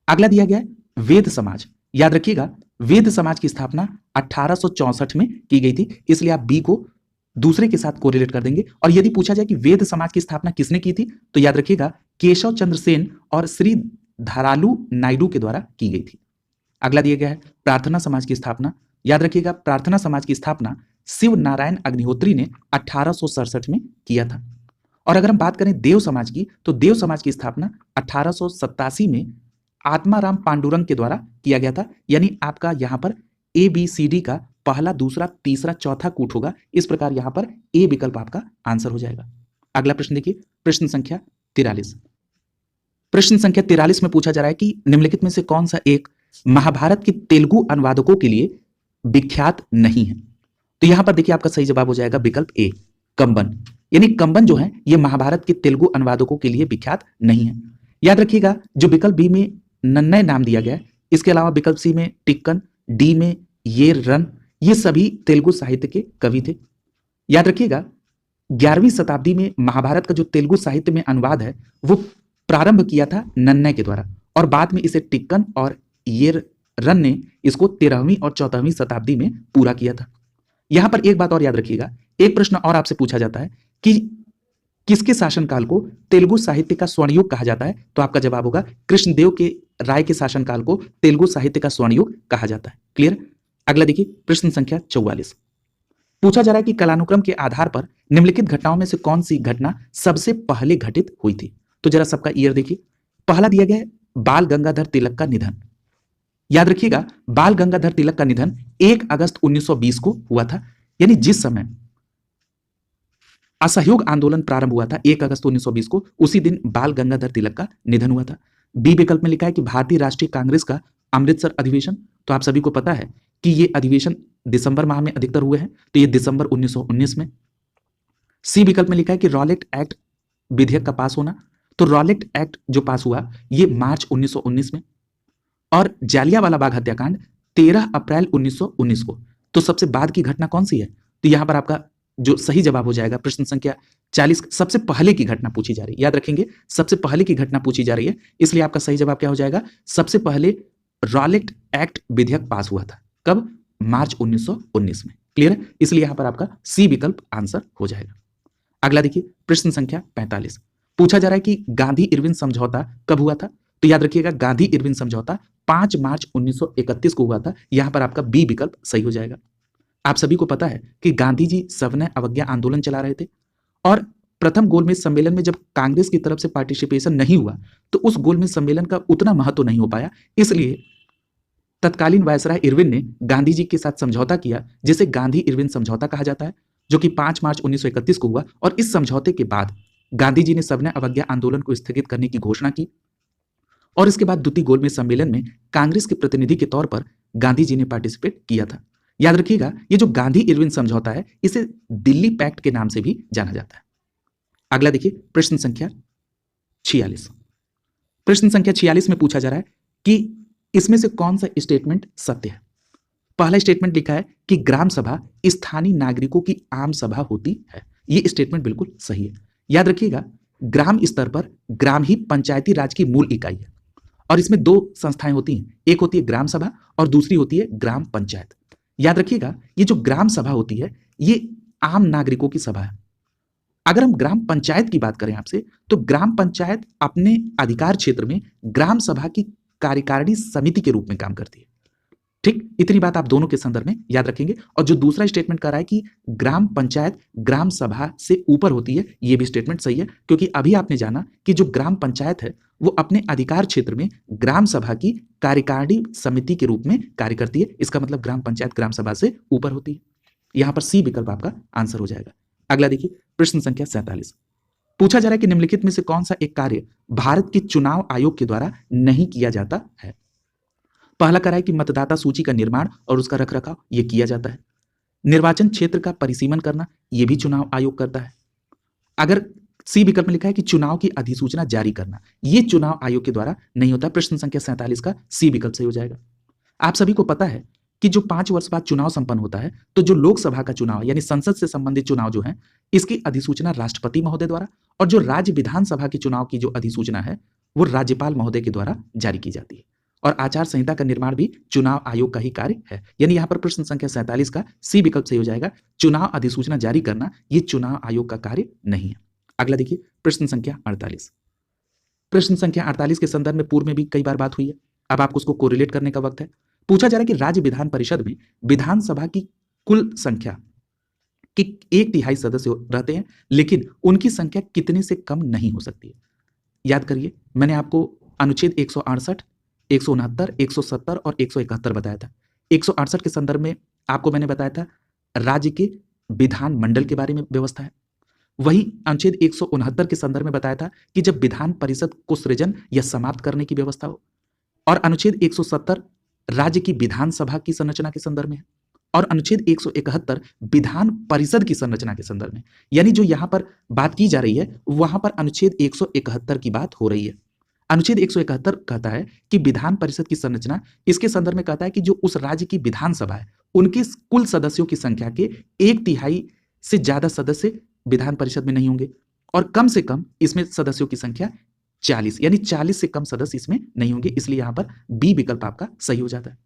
अगला दिया गया है वेद समाज। याद रखिएगा वेद समाज की स्थापना 1864 में की गई थी, इसलिए आप बी को दूसरे के साथ कोरिलेट कर देंगे। और यदि पूछा जाए कि वेद समाज की स्थापना किसने की थी, तो याद रखिएगा केशव चंद्र सेन और श्री धारालू नायडू के द्वारा की गई थी। अगला दिया गया है प्रार्थना समाज की स्थापना। याद रखिएगा प्रार्थना समाज की स्थापना शिव नारायण अग्निहोत्री ने 1867 में किया था। और अगर हम बात करें देव समाज की, तो देव समाज की स्थापना 1887 में आत्माराम पांडुरंग के द्वारा किया गया था। यानी आपका यहां पर ABCD का पहला, दूसरा, तीसरा, चौथा कूट होगा। इस प्रकार यहां पर ए विकल्प आपका आंसर हो जाएगा। अगला प्रश्न देखिए, प्रश्न संख्या 43। प्रश्न संख्या 43 में पूछा जा रहा है कि निम्नलिखित में से कौन सा एक महाभारत के तेलुगु अनुवादकों के लिए विख्यात नहीं है? तो यहां पर देखिए आपका सही जवाब हो जाएगा विकल्प ए, कंबन। यानी कंबन जो है ये महाभारत के तेलुगु अनुवादकों के लिए विख्यात नहीं है। याद रखिएगा जो विकल्प बी में नन्नय नाम दिया गया है, इसके अलावा विकल्प सी में टिक्कन, डी में ये रन, ये सभी तेलुगु साहित्य के कवि थे। याद रखिएगा 11वीं शताब्दी में महाभारत का जो तेलुगु साहित्य में अनुवाद है वो प्रारंभ किया था नन्नय के द्वारा, और बाद में इसे टिक्कन और ये रन ने इसको 13वीं और 14वीं शताब्दी में पूरा किया था। यहां पर एक बात और याद रखिएगा, एक प्रश्न और आपसे पूछा जाता है कि किसके शासनकाल को तेलुगु साहित्य का स्वर्णयुग कहा जाता है? तो आपका जवाब होगा कृष्णदेव के राय के शासनकाल को तेलुगु साहित्य का स्वर्णयुग कहा जाता है। क्लियर? अगला देखिए प्रश्न संख्या 44। पूछा जा रहा है कि कालानुक्रम के आधार पर निम्नलिखित घटनाओं में से कौन सी घटना सबसे पहले घटित हुई थी? तो जरा सबका ईयर देखिए। पहला दिया गया है बाल गंगाधर तिलक का निधन। याद रखिएगा बाल गंगाधर तिलक का निधन 1 अगस्त 1920 को हुआ था। यानी जिस समय असहयोग आंदोलन प्रारंभ हुआ था 1 अगस्त 1920 को, उसी दिन बाल गंगाधर तिलक का निधन हुआ था। बी विकल्प में लिखा है कि भारतीय राष्ट्रीय कांग्रेस का अमृतसर अधिवेशन। तो आप सभी को पता है कि ये अधिवेशन दिसंबर माह में अधिकतर हुए हैं, तो ये दिसंबर 1919 में। सी विकल्प में लिखा है कि रॉलेट एक्ट विधेयक का पास होना। तो रॉलेट एक्ट जो पास हुआ ये मार्च 1919 में। और जालियांवाला बाग हत्याकांड 13 अप्रैल 1919 को। तो सबसे बाद की घटना कौन सी है? तो यहां पर आपका जो सही जवाब हो जाएगा प्रश्न संख्या 40, सबसे पहले की घटना पूछी जा रही है। याद रखेंगे सबसे पहले की घटना पूछी जा रही है, इसलिए आपका सही जवाब क्या हो जाएगा? सबसे पहले रॉलेट एक्ट विधेयक पास हुआ था। कब? मार्च 1919 में। क्लियर है? इसलिए यहां पर आपका सी विकल्प आंसर हो जाएगा। अगला देखिए प्रश्न संख्या 45। पूछा जा रहा है कि गांधी इरविन समझौता कब हुआ था? तो याद रखिएगा गांधी इरविन समझौता 5 मार्च 1931 को हुआ था। यहां पर आपका बी विकल्प सही हो जाएगा। आप सभी को पता है कि गांधी जी सविनय अवज्ञा आंदोलन चला रहे थे, और प्रथम गोलमेज सम्मेलन में जब कांग्रेस की तरफ से पार्टिसिपेशन नहीं हुआ तो उस गोलमेज सम्मेलन का उतना महत्व नहीं हो पाया, इसलिए तत्कालीन वायसराय इरविन ने गांधी जी के साथ समझौता किया, जिसे गांधी इरविन समझौता कहा जाता है, जो कि 5 मार्च 1931 को हुआ। और इस समझौते के बाद गांधी जी ने सविनय अवज्ञा आंदोलन को स्थगित करने की घोषणा की, और इसके बाद द्वितीय गोलमेज सम्मेलन में कांग्रेस के प्रतिनिधि के तौर पर गांधी जी ने पार्टिसिपेट किया था। याद रखिएगा ये जो गांधी इरविन समझौता है इसे दिल्ली पैक्ट के नाम से भी जाना जाता है। अगला देखिए प्रश्न संख्या 46। प्रश्न संख्या 46 में पूछा जा रहा है कि इसमें से कौन सा स्टेटमेंट सत्य है? पहला स्टेटमेंट लिखा है कि ग्राम सभा स्थानीय नागरिकों की आम सभा होती है। ये स्टेटमेंट बिल्कुल सही है। याद रखिएगा ग्राम स्तर पर ग्राम ही पंचायती राज की मूल इकाई है, और इसमें 2 संस्थाएं होती हैं, एक होती है ग्राम सभा और दूसरी होती है ग्राम पंचायत। याद रखिएगा ये जो ग्राम सभा होती है ये आम नागरिकों की सभा है। अगर हम ग्राम पंचायत की बात करें आपसे, तो ग्राम पंचायत अपने अधिकार क्षेत्र में ग्राम सभा की कार्यकारिणी समिति के रूप में काम करती है। ठीक, इतनी बात आप दोनों के संदर्भ में याद रखेंगे। और जो दूसरा स्टेटमेंट कर रहा है कि ग्राम पंचायत ग्राम सभा से ऊपर होती है, यह भी स्टेटमेंट सही है, क्योंकि अभी आपने जाना कि जो ग्राम पंचायत है वो अपने अधिकार क्षेत्र में ग्राम सभा की कार्यकारिणी समिति के रूप में कार्य करती है। इसका मतलब ग्राम पंचायत ग्राम सभा से ऊपर होती है। यहां पर सी विकल्प आपका आंसर हो जाएगा। अगला देखिए प्रश्न संख्या 47। पूछा जा रहा है कि निम्नलिखित में से कौन सा एक कार्य भारत के चुनाव आयोग के द्वारा नहीं किया जाता है? पहला करा है कि मतदाता सूची का निर्माण और उसका रखरखाव यह किया जाता है। निर्वाचन क्षेत्र का परिसीमन करना यह भी चुनाव आयोग करता है। अगर सी विकल्प में लिखा है कि चुनाव की अधिसूचना जारी करना, यह चुनाव आयोग के द्वारा नहीं होता। प्रश्न संख्या 47 का सी विकल्प सही हो जाएगा। आप सभी को पता है कि जो 5 वर्ष बाद चुनाव संपन्न होता है, तो जो लोकसभा का चुनाव यानी संसद से संबंधित चुनाव जो है, इसकी अधिसूचना राष्ट्रपति महोदय द्वारा और जो राज्य विधानसभा के चुनाव की जो अधिसूचना है, वो राज्यपाल महोदय के द्वारा जारी की जाती है। और आचार संहिता का निर्माण भी चुनाव आयोग का ही कार्य है। यानी यहाँ पर प्रश्न संख्या 47 का सी विकल्प सही हो जाएगा। चुनाव अधिसूचना जारी करना ये चुनाव आयोग का कार्य नहीं है। अगला देखिए प्रश्न संख्या 48। प्रश्न संख्या 48 के संदर्भ में पूर्व में भी कई बार बात हुई है। अब आपको उसको कोरिलेट करने का वक्त है। पूछा जा रहा है कि राज्य विधान परिषद में विधानसभा की कुल संख्या कि 1/3 सदस्य रहते हैं, लेकिन उनकी संख्या कितने से कम नहीं हो सकती है। याद करिए, मैंने आपको अनुच्छेद 168, 169, 170 और 171 बताया था। 168 के संदर्भ में आपको मैंने बताया था राज्य के विधान मंडल के बारे में व्यवस्था है। वही अनुच्छेद 169 के संदर्भ में बताया था कि जब विधान परिषद को सृजन या समाप्त करने की व्यवस्था हो। और अनुच्छेद 170 राज्य की विधानसभा की संरचना के संदर्भ में है और अनुच्छेद 171 विधान परिषद की संरचना के संदर्भ में। यानी जो यहां पर बात की जा रही है वहां पर अनुच्छेद 171 की बात हो रही है। अनुच्छेद 171 कहता है कि विधान परिषद की संरचना, इसके संदर्भ में कहता है कि जो उस राज्य की विधानसभा है उनके कुल सदस्यों की संख्या के 1/3 से ज्यादा सदस्य विधान परिषद में नहीं होंगे और कम से कम इसमें सदस्यों की संख्या 40, यानी 40 से कम सदस्य इसमें नहीं होंगे। इसलिए यहां पर बी विकल्प आपका सही हो जाता है।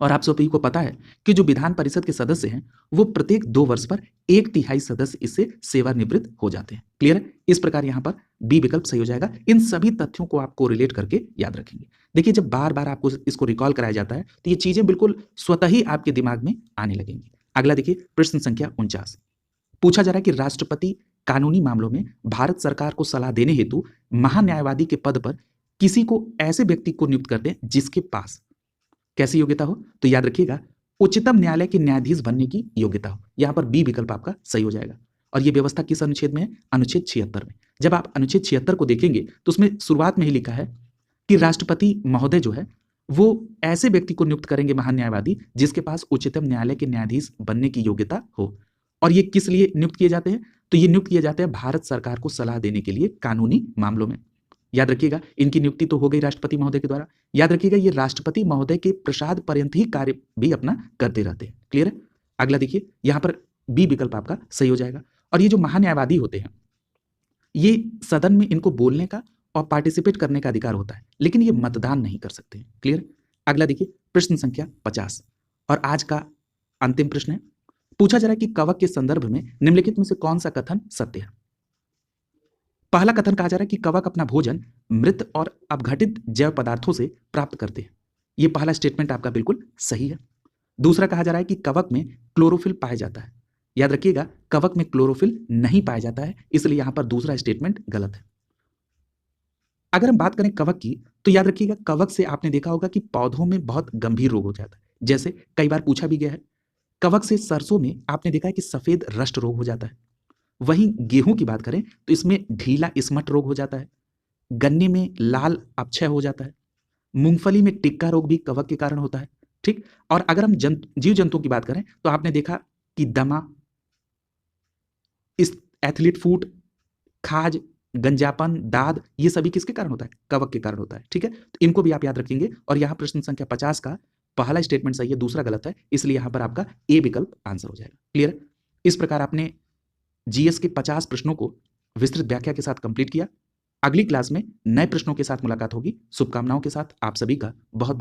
और आप सभी को पता है कि जो विधान परिषद के सदस्य हैं वो प्रत्येक 2 वर्ष पर 1/3 सदस्य इससे सेवानिवृत्त हो जाते हैं। क्लियर है? इस प्रकार यहां पर बी विकल्प सही हो जाएगा। इन सभी तथ्यों को आपको रिलेट करके याद रखेंगे। देखिए, जब बार बार आपको इसको रिकॉल कराया जाता है तो ये चीजें बिल्कुल स्वतः ही आपके दिमाग में आने लगेंगी। अगला देखिए प्रश्न संख्या 49। पूछा जा रहा है कि राष्ट्रपति कानूनी मामलों में भारत सरकार को सलाह देने हेतु महान्यायवादी के पद पर किसी को ऐसे व्यक्ति को नियुक्त करते हैं जिसके पास कैसी योग्यता हो। तो याद रखिएगा, उच्चतम न्यायालय के न्यायाधीश बनने की योग्यता हो। यहां पर बी विकल्प आपका सही हो जाएगा। और यह व्यवस्था किस अनुच्छेद में है? अनुच्छेद 76 में। जब आप अनुच्छेद 76 को देखेंगे तो उसमें शुरुआत में ही लिखा है कि राष्ट्रपति महोदय जो है वो ऐसे व्यक्ति को नियुक्त करेंगे महान्यायवादी जिसके पास उच्चतम न्यायालय के न्यायाधीश बनने की योग्यता हो। और ये किस लिए नियुक्त किए जाते हैं? तो ये नियुक्त किए जाते हैं भारत सरकार को सलाह देने के लिए कानूनी मामलों में। याद रखिएगा, इनकी नियुक्ति तो हो गई राष्ट्रपति महोदय के द्वारा। याद रखिएगा, ये राष्ट्रपति महोदय के प्रसाद पर्यंत ही कार्य भी अपना करते रहते हैं। क्लियर है? अगला देखिए, यहां पर बी विकल्प आपका सही हो जाएगा। और ये जो महान्यायवादी होते हैं ये सदन में इनको बोलने का और पार्टिसिपेट करने का अधिकार होता है, लेकिन ये मतदान नहीं कर सकते। क्लियर? अगला देखिए प्रश्न संख्या 50 और आज का अंतिम प्रश्न है। पूछा जा रहा है कि कवक के संदर्भ में निम्नलिखित में से कौन सा कथन सत्य है? पहला कथन कहा जा रहा है कि कवक अपना भोजन मृत और अपघटित जैव पदार्थों से प्राप्त करते हैं। यह पहला स्टेटमेंट आपका बिल्कुल सही है। दूसरा कहा जा रहा है कि कवक में क्लोरोफिल पाया जाता है। याद रखिएगा, कवक में क्लोरोफिल नहीं पाया जाता है, इसलिए यहां पर दूसरा स्टेटमेंट गलत है। अगर हम बात करें कवक की तो याद रखिएगा, कवक से आपने देखा होगा कि पौधों में बहुत गंभीर रोग हो जाता है। जैसे कई बार पूछा भी गया है, कवक से सरसों में आपने देखा है कि सफेद रस्ट रोग हो जाता है। वहीं गेहूं की बात करें तो इसमें ढीला इसमट रोग हो जाता है। गन्ने में लाल अपक्षय हो जाता है। मूंगफली में टिक्का रोग भी कवक के कारण होता है। ठीक। और अगर हम जीव जंतुओं की बात करें तो आपने देखा कि दमा, इस एथलीट फूट, खाज, गंजापन, दाद, ये सभी किसके कारण होता है? कवक के कारण होता है। ठीक है, तो इनको भी आप याद रखेंगे। और यहां प्रश्न संख्या 50 का पहला स्टेटमेंट सही है, दूसरा गलत है, इसलिए यहां पर आपका ए विकल्प आंसर हो जाएगा। क्लियर है? इस प्रकार आपने जीएस के 50 प्रश्नों को विस्तृत व्याख्या के साथ कंप्लीट किया। अगली क्लास में नए प्रश्नों के साथ मुलाकात होगी। शुभकामनाओं के साथ आप सभी का बहुत बहुत